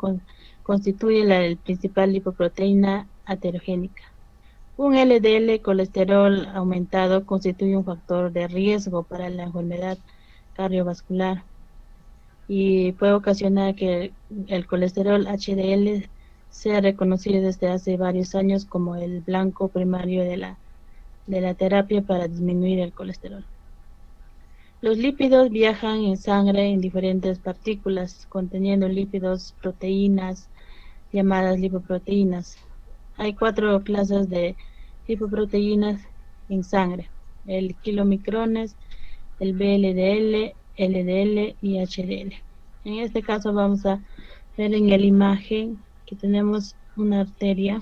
constituye la principal lipoproteína aterogénica. Un LDL colesterol aumentado constituye un factor de riesgo para la enfermedad cardiovascular y puede ocasionar que el colesterol HDL sea reconocido desde hace varios años como el blanco primario de la terapia para disminuir el colesterol. Los lípidos viajan en sangre en diferentes partículas, conteniendo lípidos, proteínas, llamadas lipoproteínas. Hay 4 clases de lipoproteínas en sangre: el kilomicrones, el VLDL, LDL y HDL. En este caso vamos a ver en la imagen que tenemos una arteria.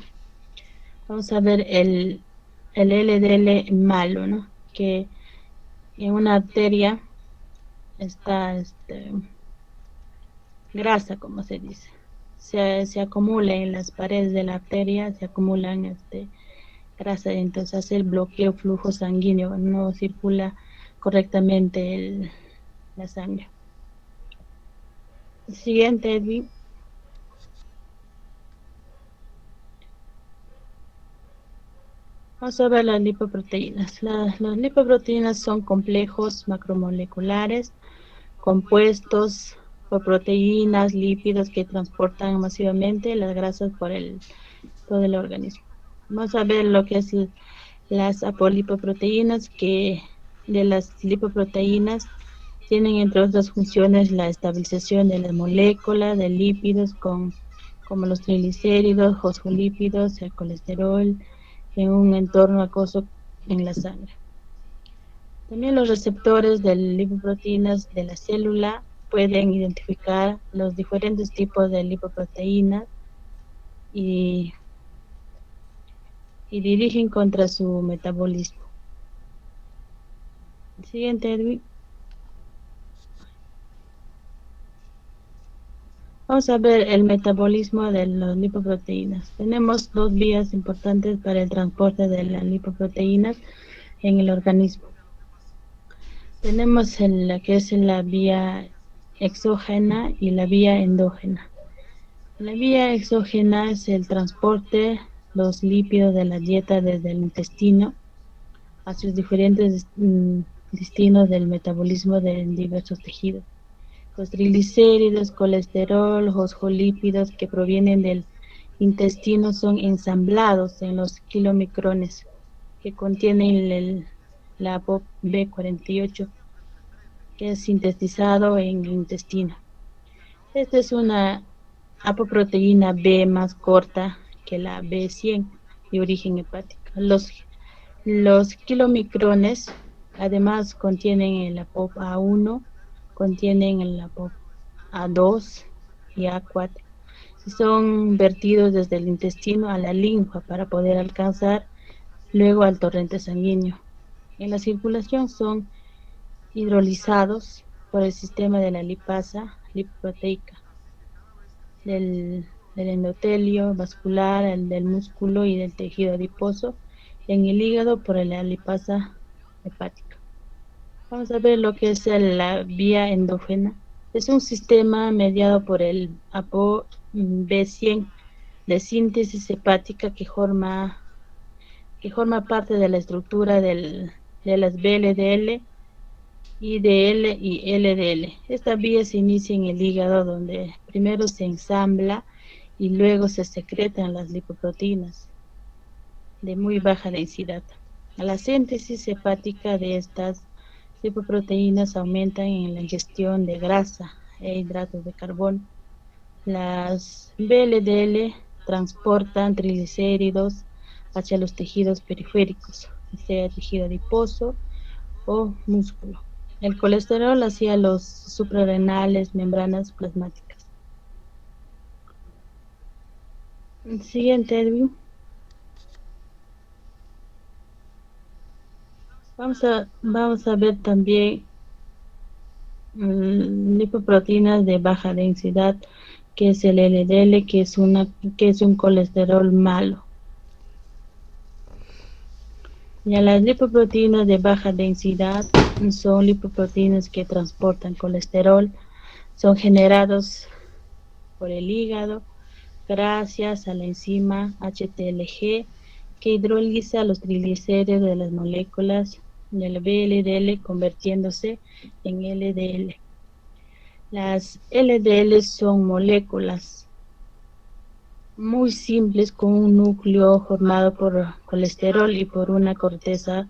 Vamos a ver el LDL malo, ¿no? Que en una arteria está grasa, como se dice. Se acumula en las paredes de la arteria, se acumulan grasa, entonces hace el bloqueo flujo sanguíneo, no circula correctamente la sangre. Siguiente, Edwin. Vamos a ver las lipoproteínas. Las lipoproteínas son complejos macromoleculares compuestos por proteínas, lípidos que transportan masivamente las grasas por todo el organismo. Vamos a ver lo que es las apolipoproteínas, que de las lipoproteínas tienen entre otras funciones la estabilización de las moléculas de lípidos como los triglicéridos, fosfolípidos, el colesterol en un entorno acuoso en la sangre. También los receptores de lipoproteínas de la célula pueden identificar los diferentes tipos de lipoproteínas y dirigen contra su metabolismo. Siguiente, Edwin. Vamos a ver el metabolismo de las lipoproteínas. Tenemos 2 vías importantes para el transporte de las lipoproteínas en el organismo. Tenemos la que es la vía exógena y la vía endógena. La vía exógena es el transporte los lípidos de la dieta desde el intestino a sus diferentes destinos del metabolismo de diversos tejidos. Los triglicéridos, colesterol, fosfolípidos que provienen del intestino son ensamblados en los kilomicrones que contienen la ApoB48, que es sintetizado en el intestino. Esta es una apoproteína B más corta que la B100 de origen hepático. Los kilomicrones además contienen el ApoA1, contienen el ApoA2 y A4. Son vertidos desde el intestino a la linfa para poder alcanzar luego al torrente sanguíneo. En la circulación son hidrolizados por el sistema de la lipasa lipoproteica del endotelio vascular, el del músculo y del tejido adiposo, en el hígado por la lipasa hepática. Vamos a ver lo que es la vía endógena. Es un sistema mediado por el ApoB100 de síntesis hepática que forma parte de la estructura de las VLDL, IDL y LDL. Esta vía se inicia en el hígado, donde primero se ensambla y luego se secretan las lipoproteínas de muy baja densidad. La síntesis hepática de estas lipoproteínas aumenta en la ingestión de grasa e hidratos de carbono. Las VLDL transportan triglicéridos hacia los tejidos periféricos, sea tejido adiposo o músculo. El colesterol hacia los suprarrenales, membranas plasmáticas. Siguiente, Edwin. Vamos a ver también lipoproteínas de baja densidad, que es el LDL, que es un colesterol malo. Ya las lipoproteínas de baja densidad son lipoproteínas que transportan colesterol, son generados por el hígado gracias a la enzima HTLG que hidroliza los triglicéridos de las moléculas del VLDL convirtiéndose en LDL. Las LDL son moléculas muy simples con un núcleo formado por colesterol y por una corteza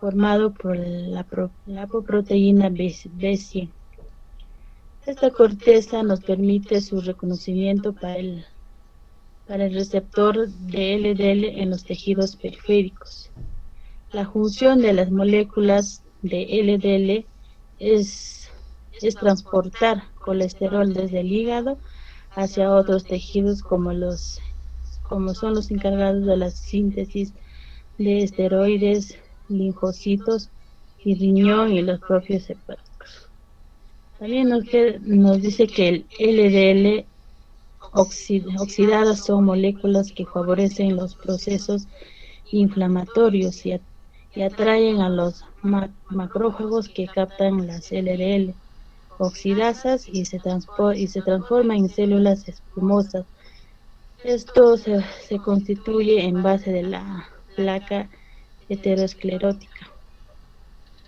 formado por la apoproteína B100. Esta corteza nos permite su reconocimiento para el receptor de LDL en los tejidos periféricos. La función de las moléculas de LDL es transportar colesterol desde el hígado hacia otros tejidos como son los encargados de la síntesis de esteroides, linfocitos y riñón y los propios hepáticos. También nos dice que el LDL oxidadas son moléculas que favorecen los procesos inflamatorios y atraen a los macrófagos que captan las LDL oxidasas y se transforman en células espumosas. Esto se constituye en base de la placa aterosclerótica.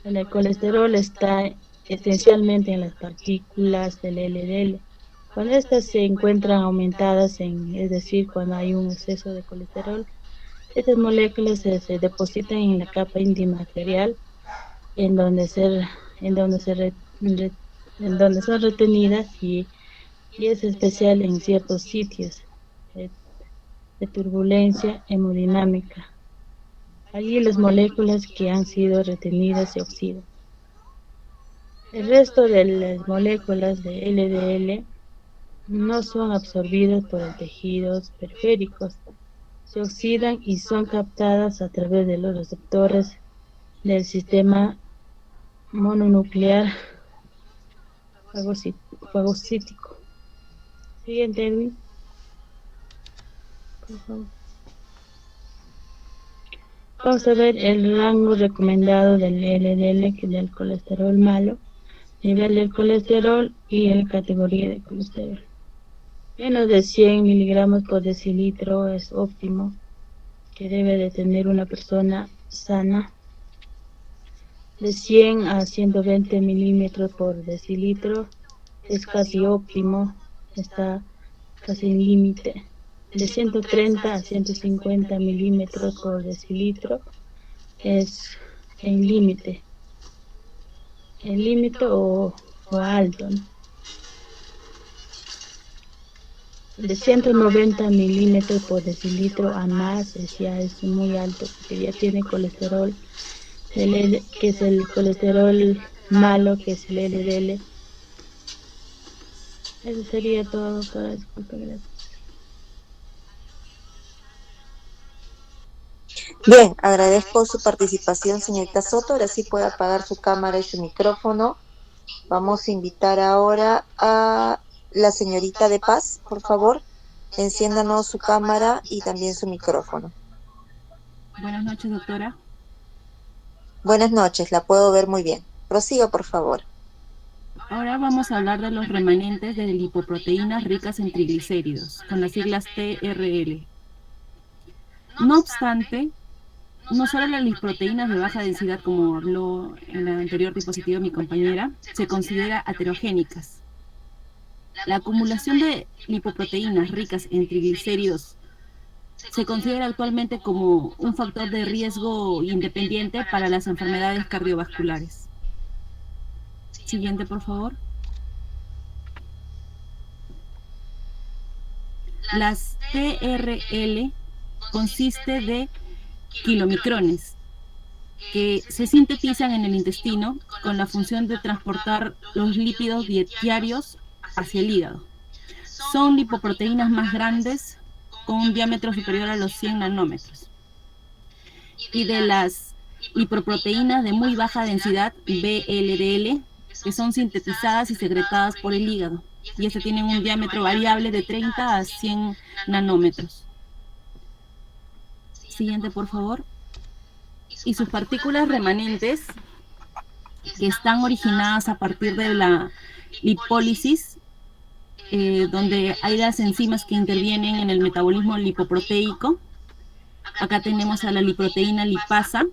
El colesterol está esencialmente en las partículas del LDL. Cuando estas se encuentran aumentadas, es decir, cuando hay un exceso de colesterol, estas moléculas se depositan en la capa íntima arterial, en donde son retenidas y es especial en ciertos sitios de turbulencia hemodinámica. Allí las moléculas que han sido retenidas se oxidan. El resto de las moléculas de LDL no son absorbidas por los tejidos periféricos, se oxidan y son captadas a través de los receptores del sistema mononuclear fagocítico. Siguiente, Edwin. Por favor. Vamos a ver el rango recomendado del LDL, que es el colesterol malo, nivel del colesterol y la categoría de colesterol. Menos de 100 miligramos por decilitro es óptimo, que debe de tener una persona sana. De 100 a 120 milímetros por decilitro es casi óptimo, está casi en límite. De 130 a 150 milímetros por decilitro es en límite o alto, ¿no? De 190 milímetros por decilitro a más ya es muy alto, porque ya tiene colesterol, que es el colesterol malo, que es el LDL. Eso sería todo, doctora. Disculpe, gracias. Bien, agradezco su participación, señorita Soto. Ahora sí puede apagar su cámara y su micrófono. Vamos a invitar ahora a la señorita de Paz, por favor. Enciéndanos su cámara y también su micrófono. Buenas noches, doctora. Buenas noches, la puedo ver muy bien. Prosiga, por favor. Ahora vamos a hablar de los remanentes de lipoproteínas ricas en triglicéridos, con las siglas TRL. No obstante, no solo las lipoproteínas de baja densidad, como habló en la anterior diapositiva mi compañera, se considera aterogénicas. La acumulación de lipoproteínas ricas en triglicéridos se considera actualmente como un factor de riesgo independiente para las enfermedades cardiovasculares. Siguiente, por favor. Las TRL consiste de kilomicrones que se sintetizan en el intestino con la función de transportar los lípidos dietarios hacia el hígado. Son lipoproteínas más grandes con un diámetro superior a los 100 nanómetros. Y de las lipoproteínas de muy baja densidad, VLDL, que son sintetizadas y secretadas por el hígado. Y este tienen un diámetro variable de 30 a 100 nanómetros. Siguiente, por favor. Y sus partículas remanentes, que están originadas a partir de la lipólisis, donde hay las enzimas que intervienen en el metabolismo lipoproteico. Acá tenemos a la lipoproteína lipasa,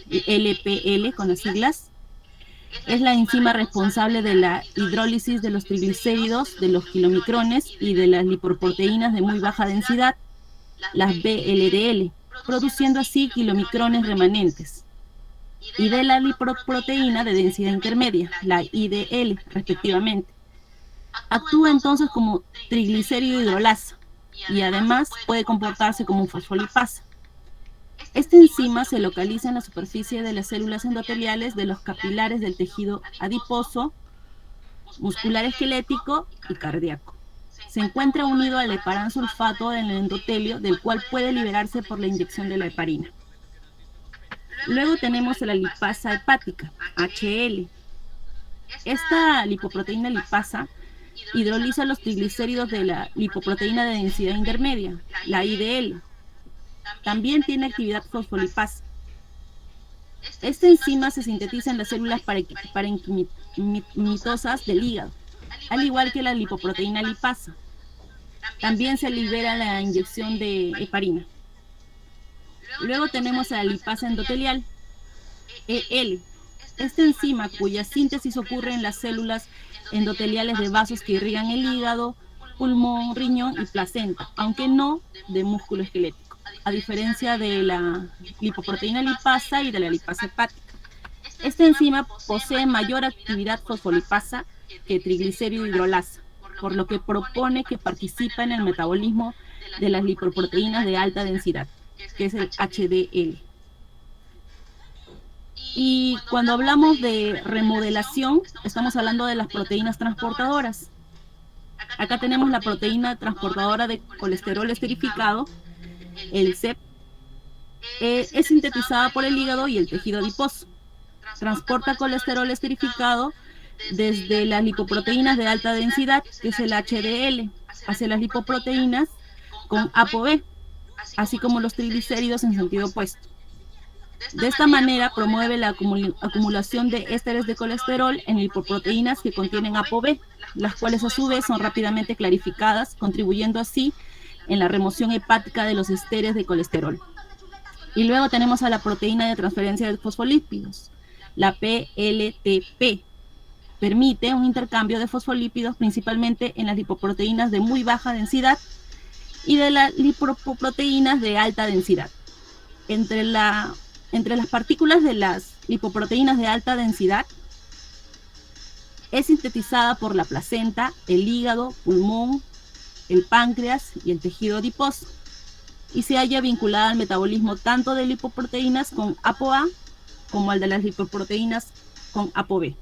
LPL con las siglas. Es la enzima responsable de la hidrólisis de los triglicéridos, de los kilomicrones y de las lipoproteínas de muy baja densidad, las VLDL, produciendo así kilomicrones remanentes. Y de la lipoproteína de densidad intermedia, la IDL, respectivamente. Actúa entonces como triglicérido hidrolasa y además puede comportarse como un fosfolipasa. Esta enzima se localiza en la superficie de las células endoteliales de los capilares del tejido adiposo, muscular esquelético y cardíaco. Se encuentra unido al heparán sulfato en el endotelio, del cual puede liberarse por la inyección de la heparina. Luego tenemos la lipasa hepática, HL. Esta lipoproteína lipasa hidroliza los triglicéridos de la lipoproteína de densidad intermedia, la IDL. También tiene actividad fosfolipasa. Esta enzima se sintetiza en las células parenquimatosas del hígado, al igual que la lipoproteína lipasa. También se libera la inyección de heparina. Luego tenemos a la lipasa endotelial, EL. Esta enzima, cuya síntesis ocurre en las células endoteliales de vasos que irrigan el hígado, pulmón, riñón y placenta, aunque no de músculo esquelético, a diferencia de la lipoproteína lipasa y de la lipasa hepática. Esta enzima posee mayor actividad fosfolipasa que triglicérido hidrolasa, por lo que propone que participa en el metabolismo de las lipoproteínas de alta densidad, que es el HDL. Y cuando hablamos de remodelación, estamos hablando de las proteínas transportadoras. Acá tenemos la proteína transportadora de colesterol esterificado, el CEP. Es sintetizada por el hígado y el tejido adiposo. Transporta colesterol esterificado desde las lipoproteínas de alta densidad, que es el HDL, hacia las lipoproteínas con ApoB, así como los triglicéridos en sentido opuesto. De esta manera promueve la acumulación de ésteres de colesterol en lipoproteínas que contienen ApoB, las cuales a su vez son rápidamente clarificadas, contribuyendo así en la remoción hepática de los ésteres de colesterol. Y luego tenemos a la proteína de transferencia de fosfolípidos, la PLTP. Permite un intercambio de fosfolípidos principalmente en las lipoproteínas de muy baja densidad y de las lipoproteínas de alta densidad. Entre las partículas de las lipoproteínas de alta densidad es sintetizada por la placenta, el hígado, pulmón, el páncreas y el tejido adiposo, y se halla vinculada al metabolismo tanto de lipoproteínas con ApoA como al de las lipoproteínas con ApoB.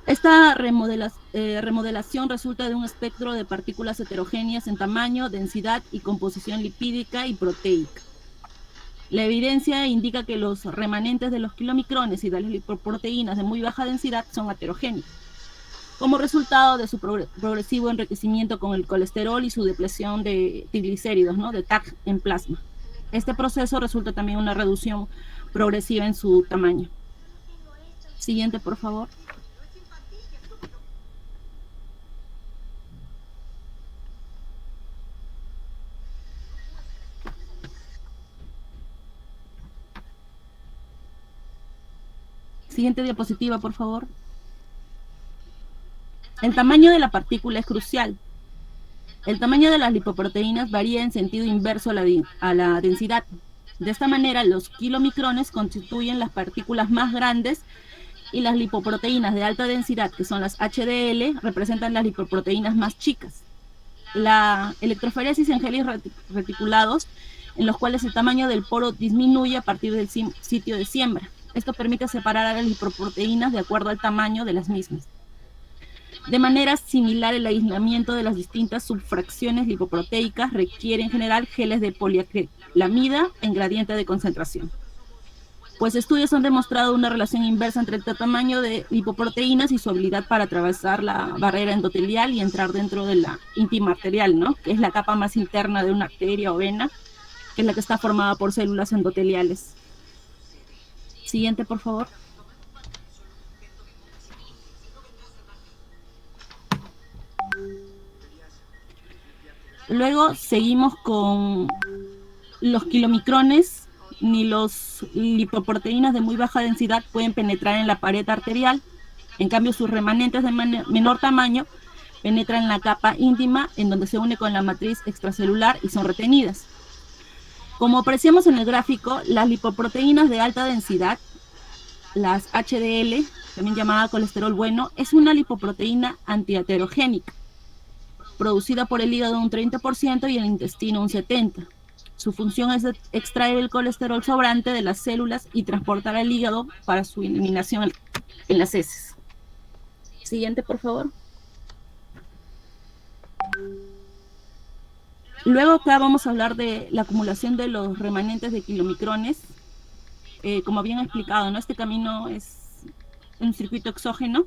Esta remodelación resulta de un espectro de partículas heterogéneas en tamaño, densidad y composición lipídica y proteica. La evidencia indica que los remanentes de los kilomicrones y de las lipoproteínas de muy baja densidad son heterogéneos, como resultado de su progresivo enriquecimiento con el colesterol y su depleción de triglicéridos, ¿no?, de TAC en plasma. Este proceso resulta también una reducción progresiva en su tamaño. Siguiente, por favor. Siguiente diapositiva, por favor. El tamaño de la partícula es crucial. El tamaño de las lipoproteínas varía en sentido inverso a la densidad. De esta manera, los kilomicrones constituyen las partículas más grandes y las lipoproteínas de alta densidad, que son las HDL, representan las lipoproteínas más chicas. La electroforesis en geles reticulados, en los cuales el tamaño del poro disminuye a partir del sitio de siembra. Esto permite separar a las lipoproteínas de acuerdo al tamaño de las mismas. De manera similar, el aislamiento de las distintas subfracciones lipoproteicas requiere en general geles de poliacrilamida en gradiente de concentración. Pues estudios han demostrado una relación inversa entre el tamaño de lipoproteínas y su habilidad para atravesar la barrera endotelial y entrar dentro de la íntima arterial, ¿no?, que es la capa más interna de una arteria o vena, que es la que está formada por células endoteliales. Siguiente, por favor. Luego seguimos con los kilomicrones. Ni los lipoproteínas de muy baja densidad pueden penetrar en la pared arterial. En cambio, sus remanentes de menor tamaño penetran en la capa íntima, en donde se une con la matriz extracelular y son retenidas. Como apreciamos en el gráfico, las lipoproteínas de alta densidad, las HDL, también llamada colesterol bueno, es una lipoproteína antiaterogénica, producida por el hígado un 30% y el intestino un 70%. Su función es extraer el colesterol sobrante de las células y transportar al hígado para su eliminación en las heces. Siguiente, por favor. Luego acá vamos a hablar de la acumulación de los remanentes de kilomicrones. Como habían explicado, ¿no?, este camino es un circuito exógeno.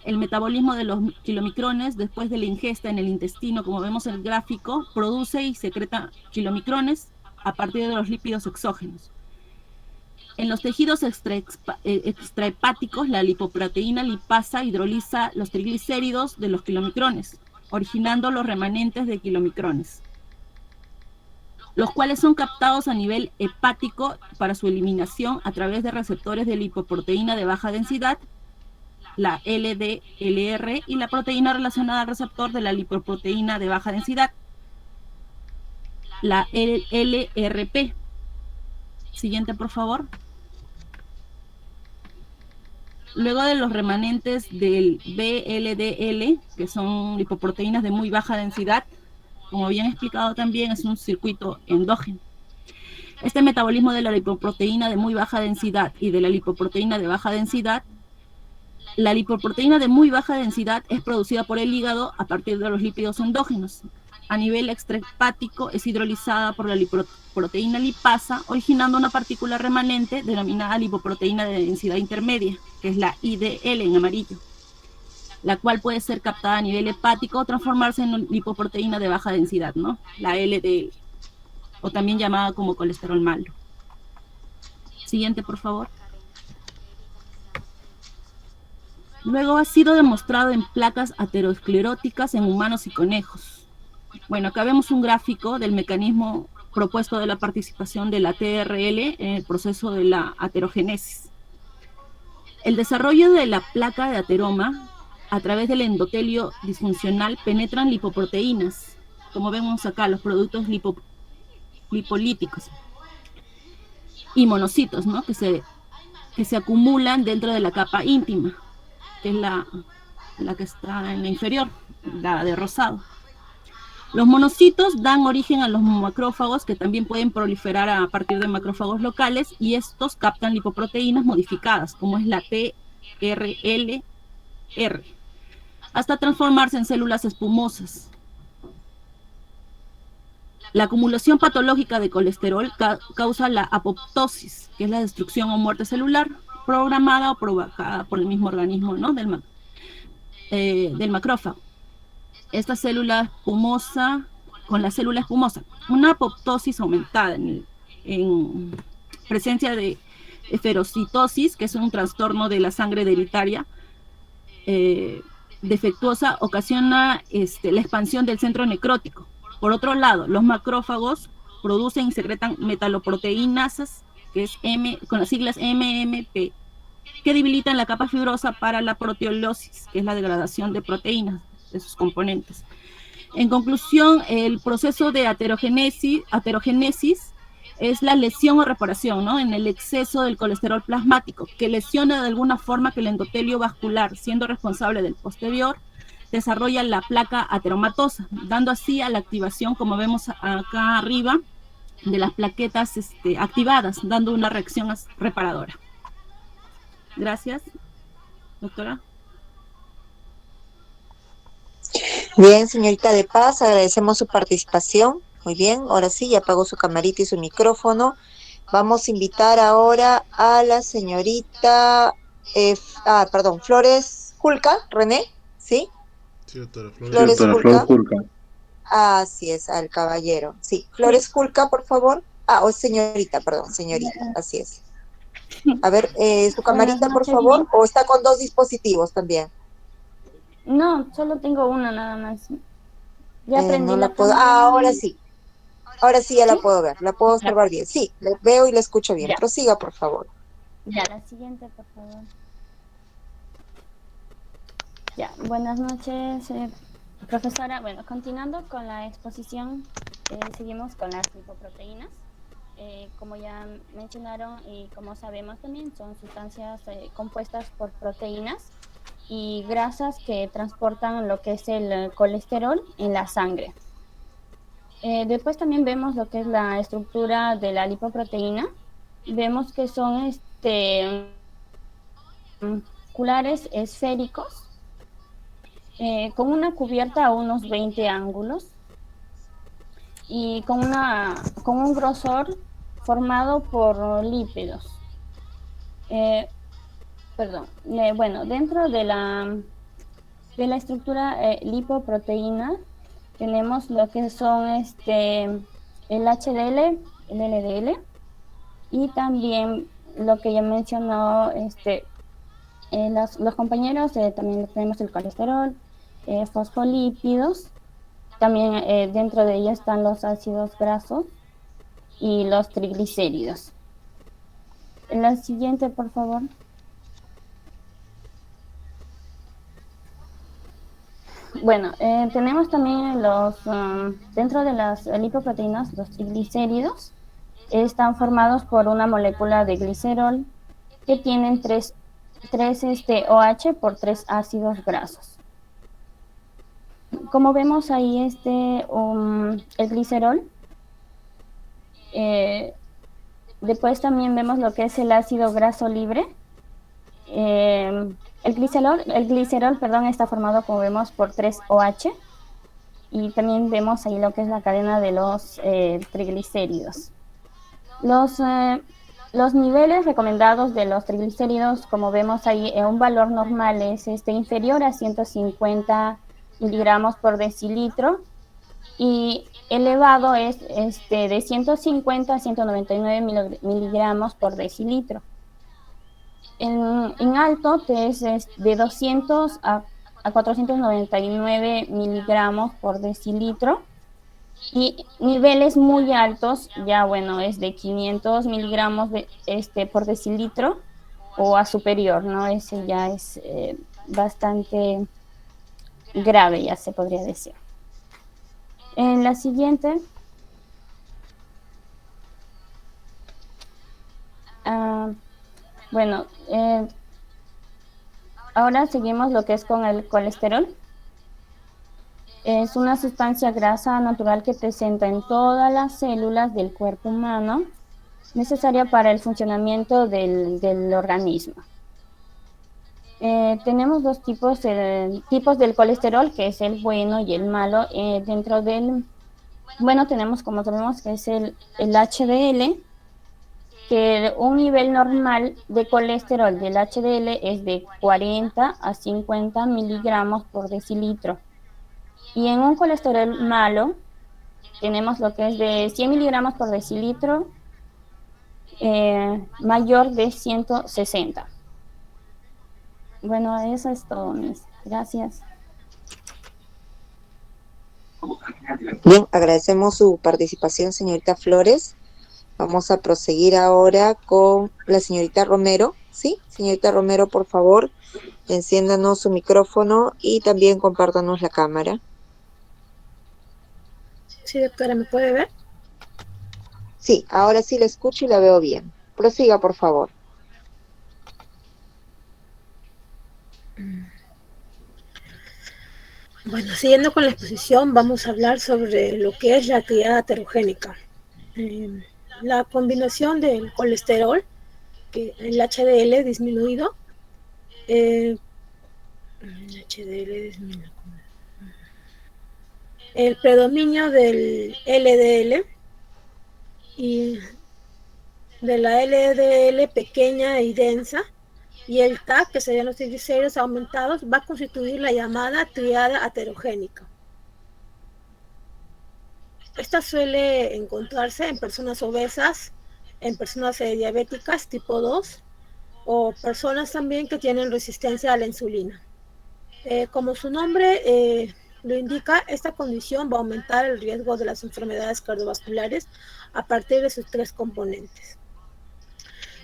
El metabolismo de los kilomicrones, después de la ingesta en el intestino, como vemos en el gráfico, produce y secreta kilomicrones a partir de los lípidos exógenos. En los tejidos extrahepáticos, la lipoproteína lipasa hidroliza los triglicéridos de los kilomicrones, originando los remanentes de kilomicrones, los cuales son captados a nivel hepático para su eliminación a través de receptores de lipoproteína de baja densidad, la LDLR, y la proteína relacionada al receptor de la lipoproteína de baja densidad, la LRP. Siguiente, por favor. Luego de los remanentes del VLDL, que son lipoproteínas de muy baja densidad, como habían explicado también, es un circuito endógeno. Este metabolismo de la lipoproteína de muy baja densidad y de la lipoproteína de baja densidad, la lipoproteína de muy baja densidad es producida por el hígado a partir de los lípidos endógenos. A nivel extrahepático es hidrolizada por la lipoproteína lipasa, originando una partícula remanente denominada lipoproteína de densidad intermedia, que es la IDL en amarillo, la cual puede ser captada a nivel hepático o transformarse en lipoproteína de baja densidad, ¿no?, la LDL, o también llamada como colesterol malo. Siguiente, por favor. Luego ha sido demostrado en placas ateroscleróticas en humanos y conejos. Bueno, acá vemos un gráfico del mecanismo propuesto de la participación de la TRL en el proceso de la aterogénesis. El desarrollo de la placa de ateroma a través del endotelio disfuncional penetran lipoproteínas, como vemos acá, los productos lipolíticos y monocitos, ¿no? que se acumulan dentro de la capa íntima, que es la que está en la inferior, la de rosado. Los monocitos dan origen a los macrófagos, que también pueden proliferar a partir de macrófagos locales, y estos captan lipoproteínas modificadas, como es la TRLR, hasta transformarse en células espumosas. La acumulación patológica de colesterol causa la apoptosis, que es la destrucción o muerte celular, programada o provocada por el mismo organismo, ¿no? del macrófago. Esta célula espumosa, con la célula espumosa, una apoptosis aumentada en presencia de eferocitosis, que es un trastorno de la sangre hereditaria defectuosa, ocasiona la expansión del centro necrótico. Por otro lado, los macrófagos producen y secretan metaloproteínasas, que es con las siglas MMP, que debilitan la capa fibrosa para la proteólisis, que es la degradación de proteínas, de sus componentes. En conclusión, el proceso de aterogénesis es la lesión o reparación, ¿no? En el exceso del colesterol plasmático, que lesiona de alguna forma que el endotelio vascular, siendo responsable del posterior, desarrolla la placa ateromatosa, dando así a la activación, como vemos acá arriba, de las plaquetas activadas, dando una reacción reparadora. Gracias, doctora. Bien, señorita De Paz, agradecemos su participación. Muy bien, ahora sí, ya apagó su camarita y su micrófono. Vamos a invitar ahora a la señorita, Flores Julca, René, ¿sí? Sí, doctora, Flores Julca. Así es, al caballero. Sí, Flores Julca, por favor. Señorita, así es. A ver, su camarita, por favor, o está con dos dispositivos también. No, solo tengo una nada más. Ya aprendí no la puedo. Ahora sí. Ahora sí ya la puedo ver. La puedo observar bien. Sí, la veo y la escucho bien. Ya. Prosiga, por favor. Ya, la siguiente, por favor. Ya, buenas noches, profesora. Bueno, continuando con la exposición, seguimos con las lipoproteínas. Como ya mencionaron y como sabemos también, son sustancias compuestas por proteínas y grasas que transportan lo que es el colesterol en la sangre. Después también vemos lo que es la estructura de la lipoproteína. Vemos que son circulares esféricos con una cubierta a unos 20 ángulos y con un grosor formado por lípidos. Bueno, dentro de la estructura lipoproteína tenemos lo que son el HDL, el LDL y también lo que ya mencionó los compañeros, también tenemos el colesterol, fosfolípidos, también dentro de ellos están los ácidos grasos y los triglicéridos. La siguiente, por favor. Bueno, tenemos también dentro de las lipoproteínas, los triglicéridos, están formados por una molécula de glicerol que tienen tres OH por 3 ácidos grasos. Como vemos ahí el glicerol, después también vemos lo que es el ácido graso libre. El glicerol, está formado, como vemos, por 3 OH y también vemos ahí lo que es la cadena de los triglicéridos. Los niveles recomendados de los triglicéridos, como vemos ahí, un valor normal es inferior a 150 miligramos por decilitro y elevado es de 150 a 199 miligramos por decilitro. En alto es de 200 a 499 miligramos por decilitro. Y niveles muy altos, ya bueno, es de 500 miligramos por decilitro o a superior, ¿no? Ese ya es bastante grave, ya se podría decir. En la siguiente, bueno, ahora seguimos lo que es con el colesterol. Es una sustancia grasa natural que presenta en todas las células del cuerpo humano, necesaria para el funcionamiento del organismo. Tenemos dos tipos del colesterol, que es el bueno y el malo. Dentro del bueno tenemos, como sabemos, que es el HDL, que un nivel normal de colesterol del HDL es de 40 a 50 miligramos por decilitro. Y en un colesterol malo tenemos lo que es de 100 miligramos por decilitro, mayor de 160. Bueno, eso es todo, Miss. Gracias. Bien, agradecemos su participación, señorita Flores. Vamos a proseguir ahora con la señorita Romero. Sí, señorita Romero, por favor, enciéndanos su micrófono y también compártanos la cámara. Sí, doctora, ¿me puede ver? Sí, ahora sí la escucho y la veo bien. Prosiga, por favor. Bueno, siguiendo con la exposición, vamos a hablar sobre lo que es la actividad aterogénica. La combinación del colesterol, que el HDL disminuido, el predominio del LDL y de la LDL pequeña y densa, y el TAC, que serían los triglicéridos aumentados, va a constituir la llamada triada aterogénica. Esta suele encontrarse en personas obesas, en personas diabéticas tipo 2 o personas también que tienen resistencia a la insulina. Como su nombre lo indica, esta condición va a aumentar el riesgo de las enfermedades cardiovasculares a partir de sus tres componentes.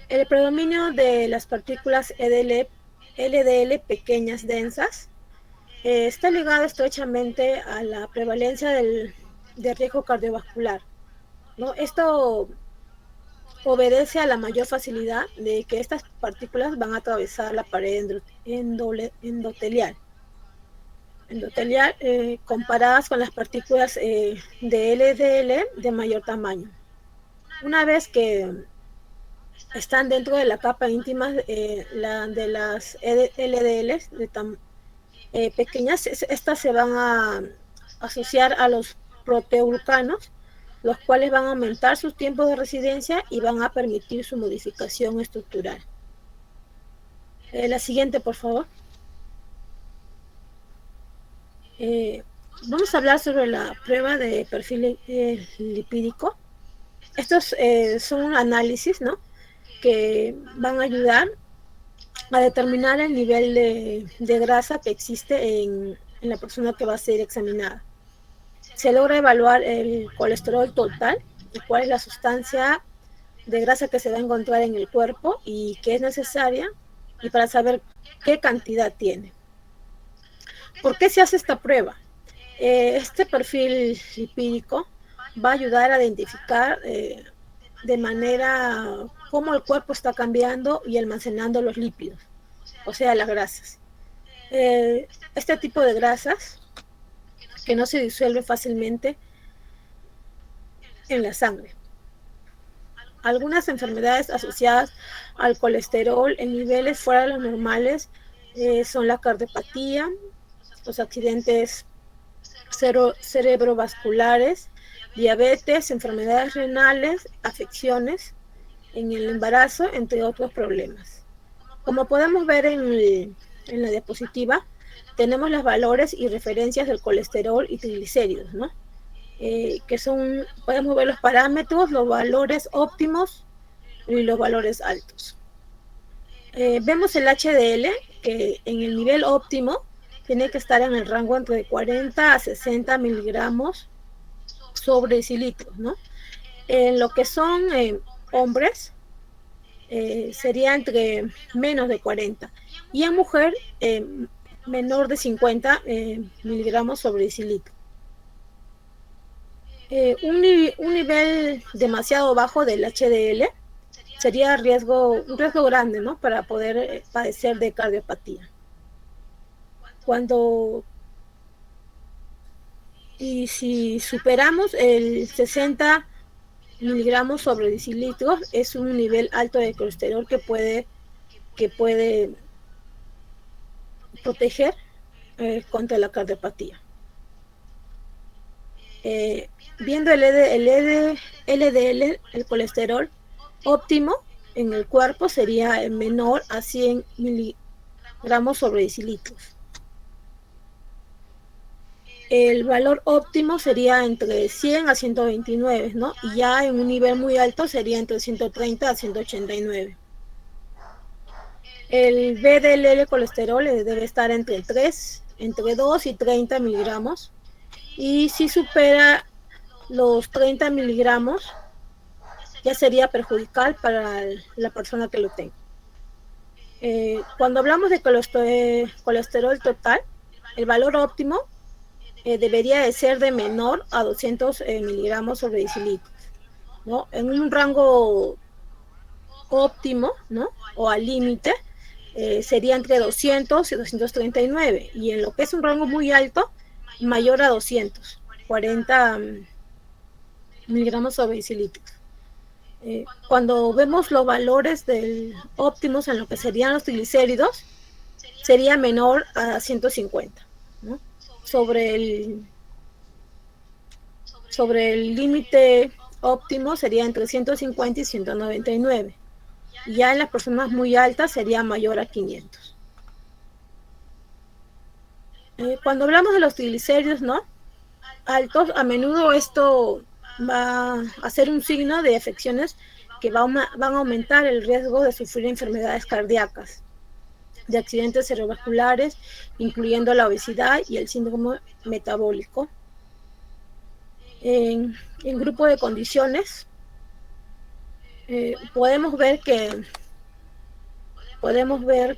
El predominio de las partículas LDL pequeñas densas está ligado estrechamente a la prevalencia de riesgo cardiovascular, ¿no? Esto obedece a la mayor facilidad de que estas partículas van a atravesar la pared endotelial, comparadas con las partículas de LDL de mayor tamaño. Una vez que están dentro de la capa íntima de las LDL pequeñas, estas se van a asociar a los proteoglucanos, los cuales van a aumentar sus tiempos de residencia y van a permitir su modificación estructural. La siguiente, por favor. Vamos a hablar sobre la prueba de perfil lipídico. Estos son análisis, ¿no?, que van a ayudar a determinar el nivel de grasa que existe en la persona que va a ser examinada. Se logra evaluar el colesterol total, cuál es la sustancia de grasa que se va a encontrar en el cuerpo y que es necesaria, y para saber qué cantidad tiene. ¿Por qué se hace esta prueba? Este perfil lipídico va a ayudar a identificar de manera cómo el cuerpo está cambiando y almacenando los lípidos, o sea, las grasas. Este tipo de grasas que no se disuelve fácilmente en la sangre. Algunas enfermedades asociadas al colesterol en niveles fuera de los normales son la cardiopatía, los accidentes cerebrovasculares, diabetes, enfermedades renales, afecciones en el embarazo, entre otros problemas. Como podemos ver en la diapositiva, tenemos los valores y referencias del colesterol y triglicéridos, ¿no? que son, podemos ver los parámetros, los valores óptimos y los valores altos. Vemos el HDL, que en el nivel óptimo tiene que estar en el rango entre 40 a 60 miligramos sobre decilitros, ¿no? En lo que son hombres, sería entre menos de 40, y en mujer menor de 50 miligramos sobre decilitro. Un nivel demasiado bajo del HDL sería un riesgo grande, ¿no? Para poder padecer de cardiopatía. Y si superamos el 60 miligramos sobre decilitros, es un nivel alto de colesterol que puede proteger contra la cardiopatía. Viendo el LDL, el colesterol óptimo en el cuerpo sería menor a 100 miligramos sobre decilitros. El valor óptimo sería entre 100 a 129, ¿no? Y ya en un nivel muy alto sería entre 130 a 189. El VDL colesterol debe estar entre 2 y 30 miligramos. Y si supera los 30 miligramos, ya sería perjudicial para la persona que lo tenga. Cuando hablamos de colesterol total, el valor óptimo debería de ser de menor a 200 miligramos sobre decilitros, ¿no? En un rango óptimo, ¿no? O al límite, sería entre 200 y 239, y en lo que es un rango muy alto, mayor a 240 miligramos sobre decilitros. Cuando vemos los valores óptimos en lo que serían los triglicéridos, sería menor a 150, ¿no? Sobre el límite óptimo sería entre 150 y 199. Ya en las personas muy altas sería mayor a 500. Cuando hablamos de los triglicéridos, ¿no? Altos, a menudo esto va a ser un signo de afecciones que van a aumentar el riesgo de sufrir enfermedades cardíacas, de accidentes cerebrovasculares, incluyendo la obesidad y el síndrome metabólico. En grupo de condiciones, podemos ver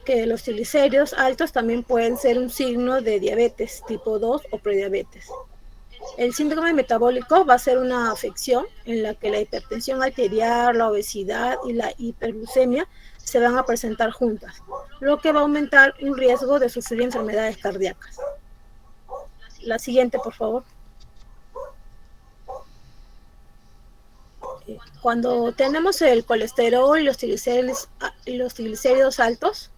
que los triglicéridos altos también pueden ser un signo de diabetes tipo 2 o prediabetes. El síndrome metabólico va a ser una afección en la que la hipertensión arterial, la obesidad y la hiperglucemia se van a presentar juntas, lo que va a aumentar un riesgo de sufrir enfermedades cardíacas. La siguiente, por favor. Cuando tenemos el colesterol y los triglicéridos altos,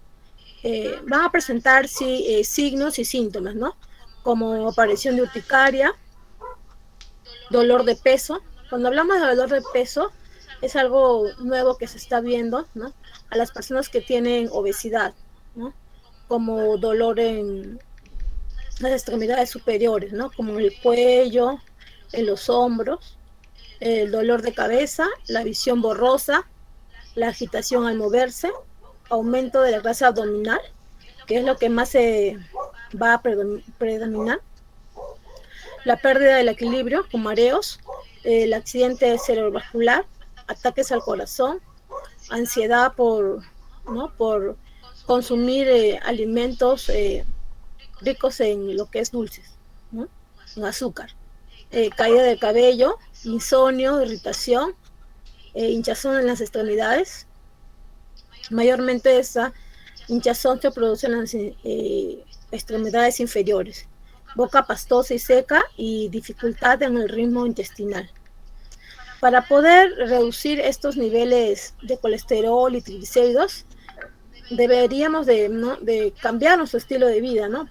van a presentar signos y síntomas, ¿no? Como aparición de urticaria, dolor de peso. Cuando hablamos de dolor de peso, es algo nuevo que se está viendo, ¿no? A las personas que tienen obesidad, ¿no? Como dolor en las extremidades superiores, ¿no? Como en el cuello, en los hombros, el dolor de cabeza, la visión borrosa, la agitación al moverse, aumento de la grasa abdominal, que es lo que más se va a predominar, la pérdida del equilibrio con mareos, el accidente cerebrovascular, ataques al corazón, ansiedad por consumir alimentos ricos en lo que es dulces, ¿no? En azúcar, caída del cabello, insomnio, irritación, hinchazón en las extremidades. Mayormente esa hinchazón se produce en las extremidades inferiores, boca pastosa y seca y dificultad en el ritmo intestinal. Para poder reducir estos niveles de colesterol y triglicéridos, deberíamos de cambiar nuestro estilo de vida, ¿no?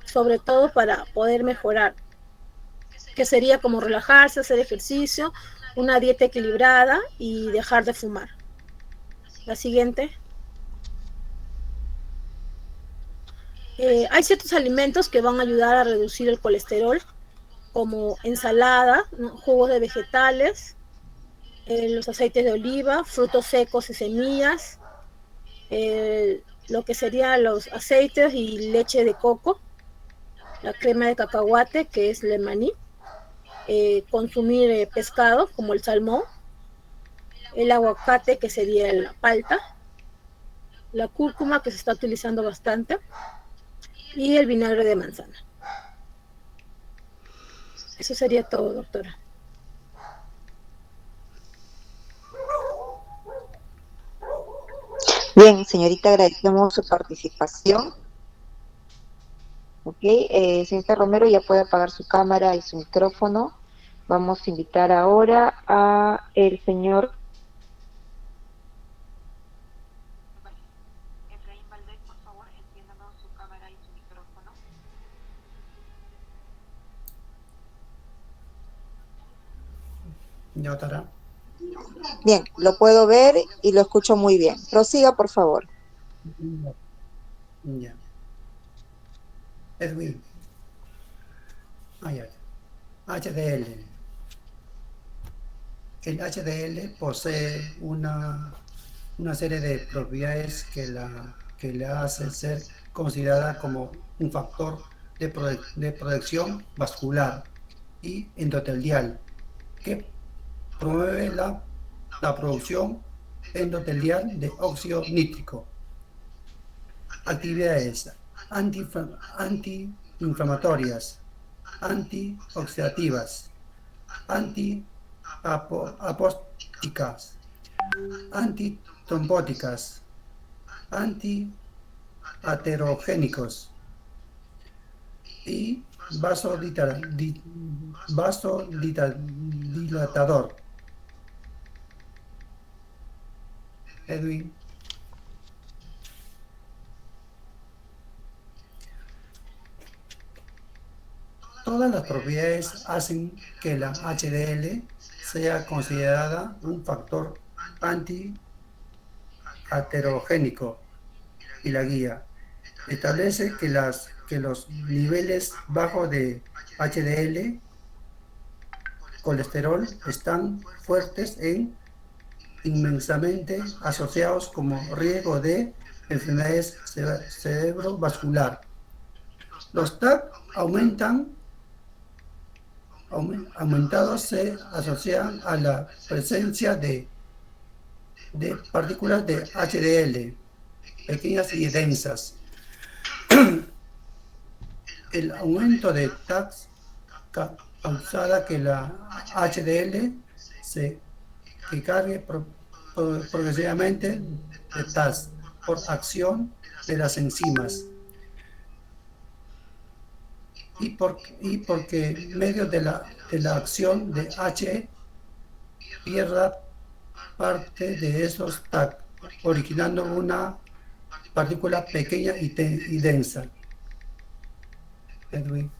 Sobre todo para poder mejorar, que sería como relajarse, hacer ejercicio, una dieta equilibrada y dejar de fumar. La siguiente. Hay ciertos alimentos que van a ayudar a reducir el colesterol, como ensalada, ¿no? Jugos de vegetales, los aceites de oliva, frutos secos y semillas, lo que serían los aceites y leche de coco, la crema de cacahuate, que es el maní, consumir pescado como el salmón, el aguacate, que sería la palta, la cúrcuma, que se está utilizando bastante, y el vinagre de manzana. Eso sería todo, doctora. Bien, señorita, agradecemos su participación. Ok, señorita Romero ya puede apagar su cámara y su micrófono. Vamos a invitar ahora a el señor Efraín Valdés, por favor, enciéndanos su cámara y su micrófono. Doctora. Bien, lo puedo ver y lo escucho muy bien. Prosiga, por favor. Ya. Edwin. HDL. El HDL posee una serie de propiedades que le hace ser considerada como un factor de protección vascular y endotelial que promueve la producción endotelial de óxido nítrico. Actividades antiinflamatorias, antioxidativas, antiapópticas, antitrombóticas, antiaterogénicos y vasodilatador. Edwin. Todas las propiedades hacen que la HDL sea considerada un factor antiaterogénico, y la guía establece que los niveles bajos de HDL, colesterol, están fuertes inmensamente asociados como riesgo de enfermedades cerebrovascular. Los TAC aumentados se asocian a la presencia de partículas de HDL pequeñas y densas. El aumento de TAC causará que la HDL se cargue progresivamente de TAC por acción de las enzimas y porque medio de la acción de H pierda parte de esos TAC, originando una partícula pequeña y densa. Edwin.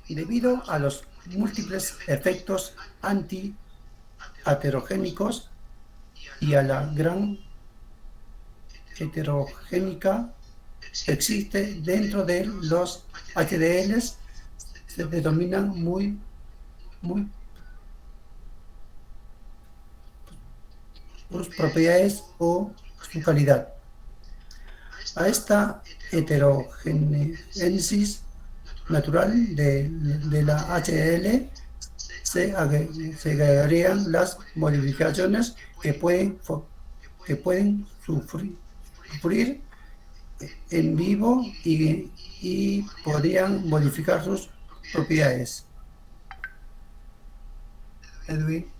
Debido a los múltiples efectos antiaterogénicos y a la gran heterogénica existe dentro de los HDLs, se denominan muy sus propiedades o su calidad. A esta heterogénesis natural de la HDL se agregarían las modificaciones que pueden sufrir en vivo y podrían modificar sus propiedades. Edwin.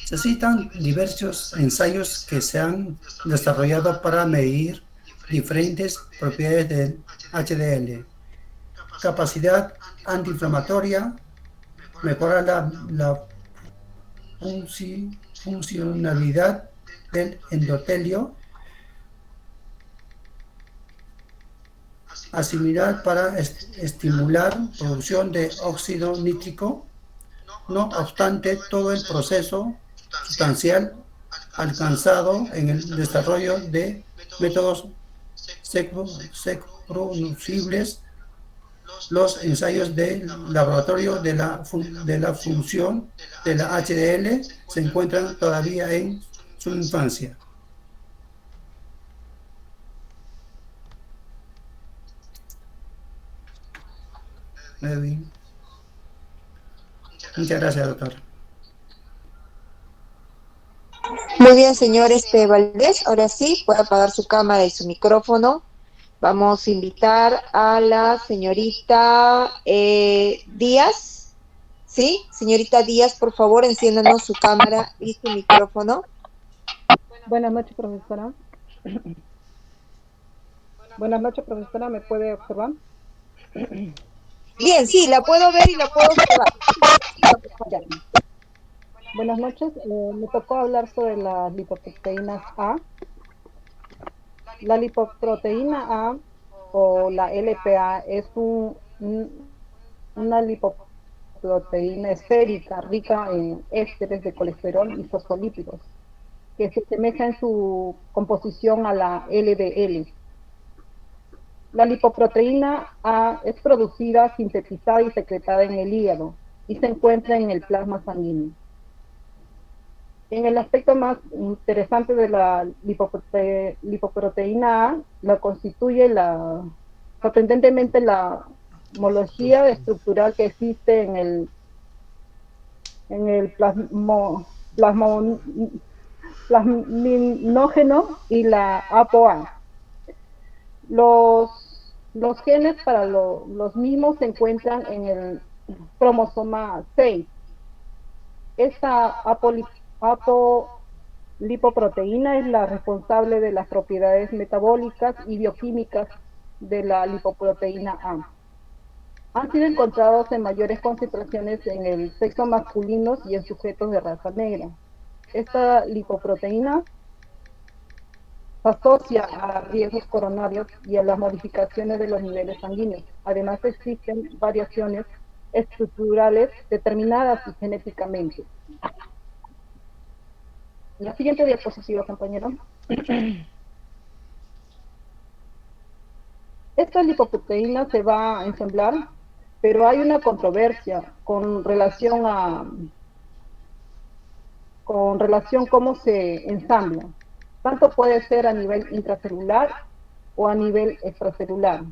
Se citan diversos ensayos que se han desarrollado para medir diferentes propiedades del HDL. Capacidad antiinflamatoria, mejorar la funcionalidad del endotelio, asimilar para estimular producción de óxido nítrico. No obstante, todo el proceso sustancial alcanzado en el desarrollo de métodos reproducibles. Los ensayos de laboratorio de la función de la HDL se encuentran todavía en su infancia. Edwin. Muchas gracias, doctor. Muy bien, señor Valdés. Ahora sí, puede apagar su cámara y su micrófono. Vamos a invitar a la señorita Díaz. ¿Sí? Señorita Díaz, por favor, enciéndanos su cámara y su micrófono. Buenas noches, profesora. Buenas noches, profesora. ¿Me puede observar? Bien, sí, la puedo ver y la puedo observar. Buenas noches. Me tocó hablar sobre las lipoproteínas A. La lipoproteína A o la LPA es una lipoproteína esférica rica en ésteres de colesterol y fosfolípidos que se asemeja en su composición a la LDL. La lipoproteína A es producida, sintetizada y secretada en el hígado y se encuentra en el plasma sanguíneo. En el aspecto más interesante de la lipoproteína A, la constituye sorprendentemente la homología estructural que existe en el plasminógeno y la ApoA. Los genes para los mismos se encuentran en el cromosoma 6. Esta apolipoproteína es la responsable de las propiedades metabólicas y bioquímicas de la lipoproteína A. Han sido encontrados en mayores concentraciones en el sexo masculino y en sujetos de raza negra. Esta lipoproteína se asocia a riesgos coronarios y a las modificaciones de los niveles sanguíneos. Además, existen variaciones estructurales determinadas genéticamente. La siguiente diapositiva, compañero. Esta lipoproteína se va a ensamblar, pero hay una controversia con relación a cómo se ensambla. Tanto puede ser a nivel intracelular o a nivel extracelular.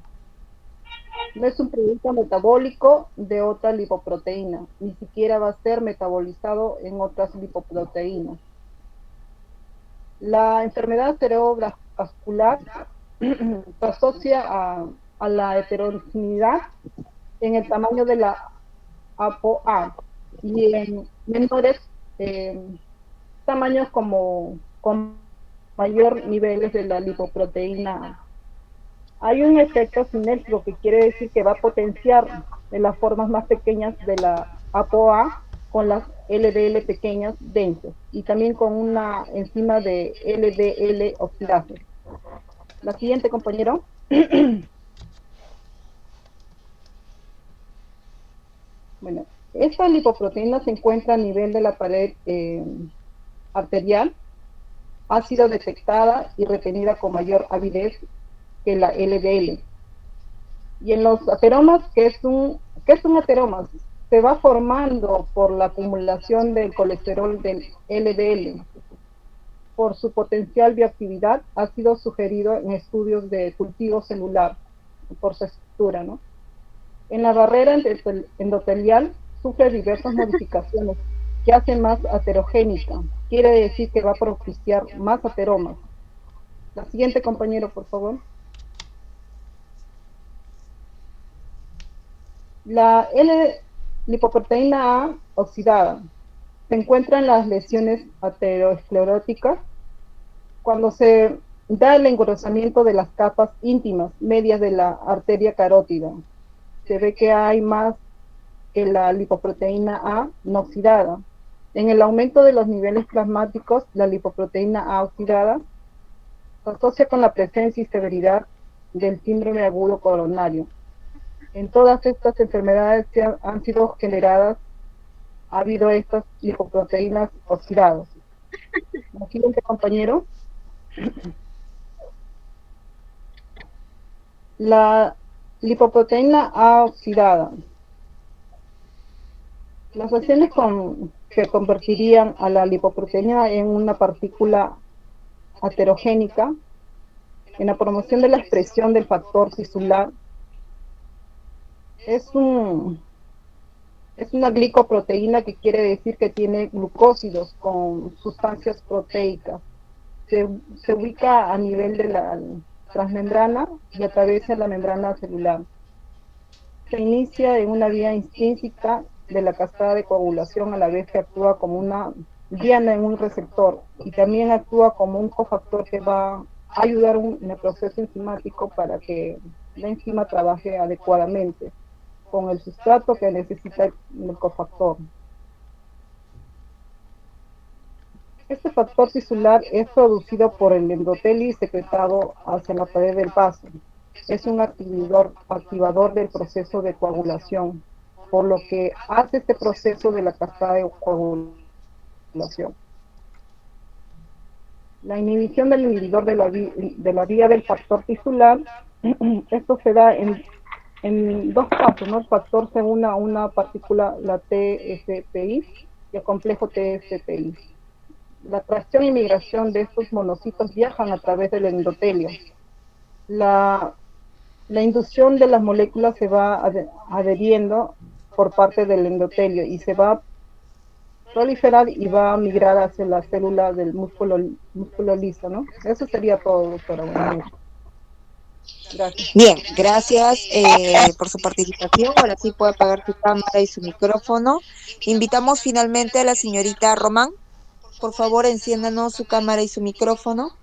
No es un producto metabólico de otra lipoproteína, ni siquiera va a ser metabolizado en otras lipoproteínas. La enfermedad cerebrovascular se asocia a la heterogeneidad en el tamaño de la ApoA y en menores tamaños con mayor niveles de la lipoproteína A. Hay un efecto sinérgico que quiere decir que va a potenciar en las formas más pequeñas de la ApoA con las LDL pequeñas densas y también con una enzima de LDL oxidase. La siguiente, compañero. Bueno, esta lipoproteína se encuentra a nivel de la pared arterial. Ha sido detectada y retenida con mayor avidez que la LDL. Y en los ateromas, ¿qué es un ateroma? Se va formando por la acumulación del colesterol del LDL. Por su potencial bioactividad, ha sido sugerido en estudios de cultivo celular, por su estructura, ¿no? En la barrera endotelial sufre diversas modificaciones que hacen más aterogénica. Quiere decir que va a propiciar más ateromas. La siguiente, compañero, por favor. La lipoproteína A oxidada se encuentra en las lesiones ateroscleróticas cuando se da el engrosamiento de las capas íntimas medias de la arteria carótida. Se ve que hay más que la lipoproteína A no oxidada. En el aumento de los niveles plasmáticos, la lipoproteína A oxidada se asocia con la presencia y severidad del síndrome agudo coronario. En todas estas enfermedades que han sido generadas, ha habido estas lipoproteínas oxidadas. La siguiente, compañero. La lipoproteína A oxidada. Las reacciones que convertirían a la lipoproteína en una partícula aterogénica en la promoción de la expresión del factor tisular es una glicoproteína, que quiere decir que tiene glucósidos con sustancias proteicas. Se ubica a nivel de la transmembrana y atraviesa la membrana celular. Se inicia en una vía intrínseca de la cascada de coagulación, a la vez que actúa como una diana en un receptor, y también actúa como un cofactor que va a ayudar en el proceso enzimático para que la enzima trabaje adecuadamente con el sustrato que necesita el cofactor. Este factor tisular es producido por el endotelio y secretado hacia la pared del vaso. Es un activador del proceso de coagulación, por lo que hace este proceso de la cascada de coagulación. La inhibición del inhibidor de la vía del factor tisular, esto se da en dos pasos, ¿no? El factor se une a una partícula, la TFPI, y el complejo TFPI. La tracción y migración de estos monocitos viajan a través del endotelio. La inducción de las moléculas se va adheriendo por parte del endotelio y se va a proliferar y va a migrar hacia la célula del músculo liso, ¿no? Eso sería todo, doctora. Buenas noches. Gracias. Bien, gracias por su participación. Ahora sí puede apagar su cámara y su micrófono. Invitamos finalmente a la señorita Román. Por favor, enciéndanos su cámara y su micrófono.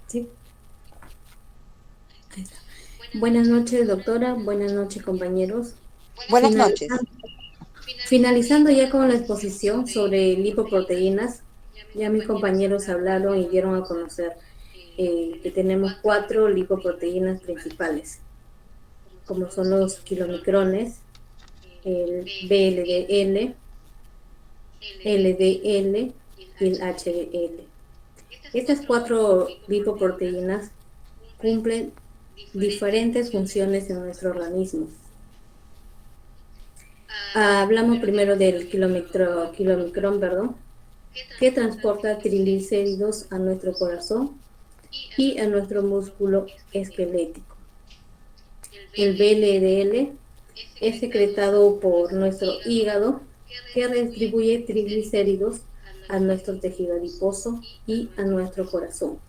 Sí. Buenas noches, doctora. Buenas noches, compañeros. Buenas noches. Finalizando ya con la exposición sobre lipoproteínas, ya mis compañeros hablaron y dieron a conocer que tenemos 4 lipoproteínas principales, como son los kilomicrones, el VLDL, LDL y el HDL. Estas 4 lipoproteínas cumplen diferentes funciones en nuestro organismo. Hablamos primero del kilomicrón, que transporta triglicéridos a nuestro corazón y a nuestro músculo esquelético. El VLDL es secretado por nuestro hígado, que redistribuye triglicéridos a nuestro tejido adiposo y a nuestro corazón.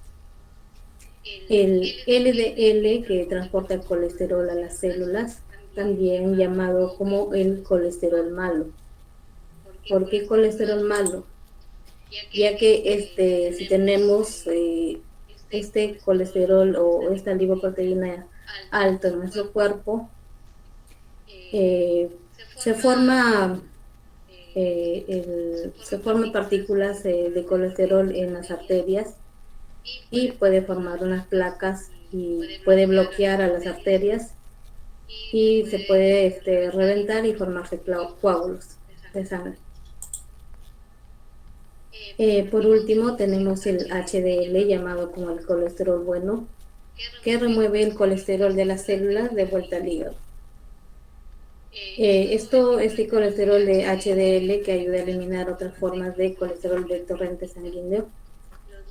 El LDL, que transporta el colesterol a las células, también llamado como el colesterol malo. ¿Por qué colesterol malo? Ya que si tenemos este colesterol o esta lipoproteína alta en nuestro cuerpo, se forman partículas de colesterol en las arterias y puede formar unas placas y puede bloquear a las arterias y se puede reventar y formarse coágulos de sangre. Por último tenemos el HDL, llamado como el colesterol bueno, que remueve el colesterol de las células de vuelta al hígado. Este colesterol de HDL que ayuda a eliminar otras formas de colesterol del torrente sanguíneo.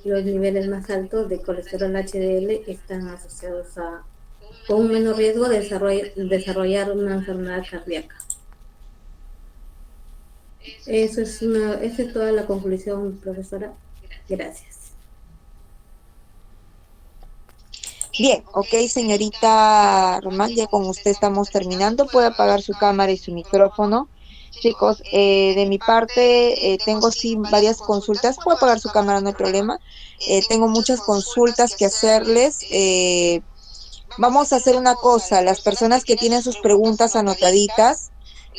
Los niveles más altos de colesterol HDL están asociados con un menor riesgo de desarrollar una enfermedad cardíaca. Esa es toda la conclusión, profesora. Gracias. Bien, ok, señorita Román, ya con usted estamos terminando. Puede apagar su cámara y su micrófono. Chicos, de mi parte tengo sí varias consultas. Puede apagar su cámara, no hay problema. Tengo muchas consultas que hacerles. Vamos a hacer una cosa, las personas que tienen sus preguntas anotaditas,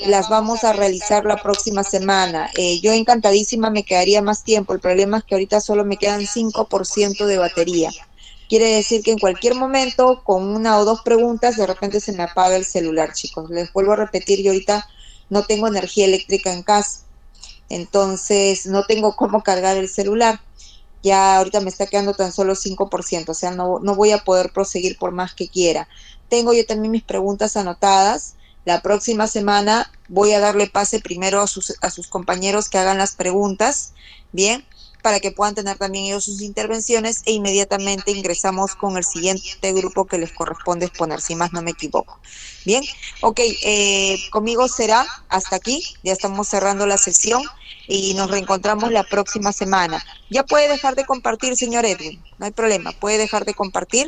las vamos a realizar la próxima semana. Yo encantadísima me quedaría más tiempo, el problema es que ahorita solo me quedan 5% de batería. quiere decir que en cualquier momento, con una o dos preguntas, de repente se me apaga el celular, chicos. Les vuelvo a repetir, yo ahorita no tengo energía eléctrica en casa, entonces no tengo cómo cargar el celular. Ya ahorita me está quedando tan solo 5%, o sea, no voy a poder proseguir por más que quiera. Tengo yo también mis preguntas anotadas. La próxima semana voy a darle pase primero a sus compañeros que hagan las preguntas, ¿bien? Para que puedan tener también ellos sus intervenciones e inmediatamente ingresamos con el siguiente grupo que les corresponde exponer, si más no me equivoco. Bien, ok, conmigo será hasta aquí, ya estamos cerrando la sesión y nos reencontramos la próxima semana. Ya puede dejar de compartir, señor Edwin, no hay problema, puede dejar de compartir.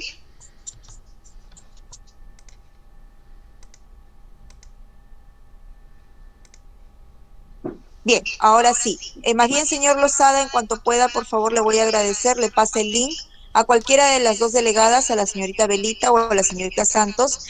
Bien, ahora sí. Más bien, señor Lozada, en cuanto pueda, por favor, le voy a agradecer, le pase el link a cualquiera de las dos delegadas, a la señorita Belita o a la señorita Santos,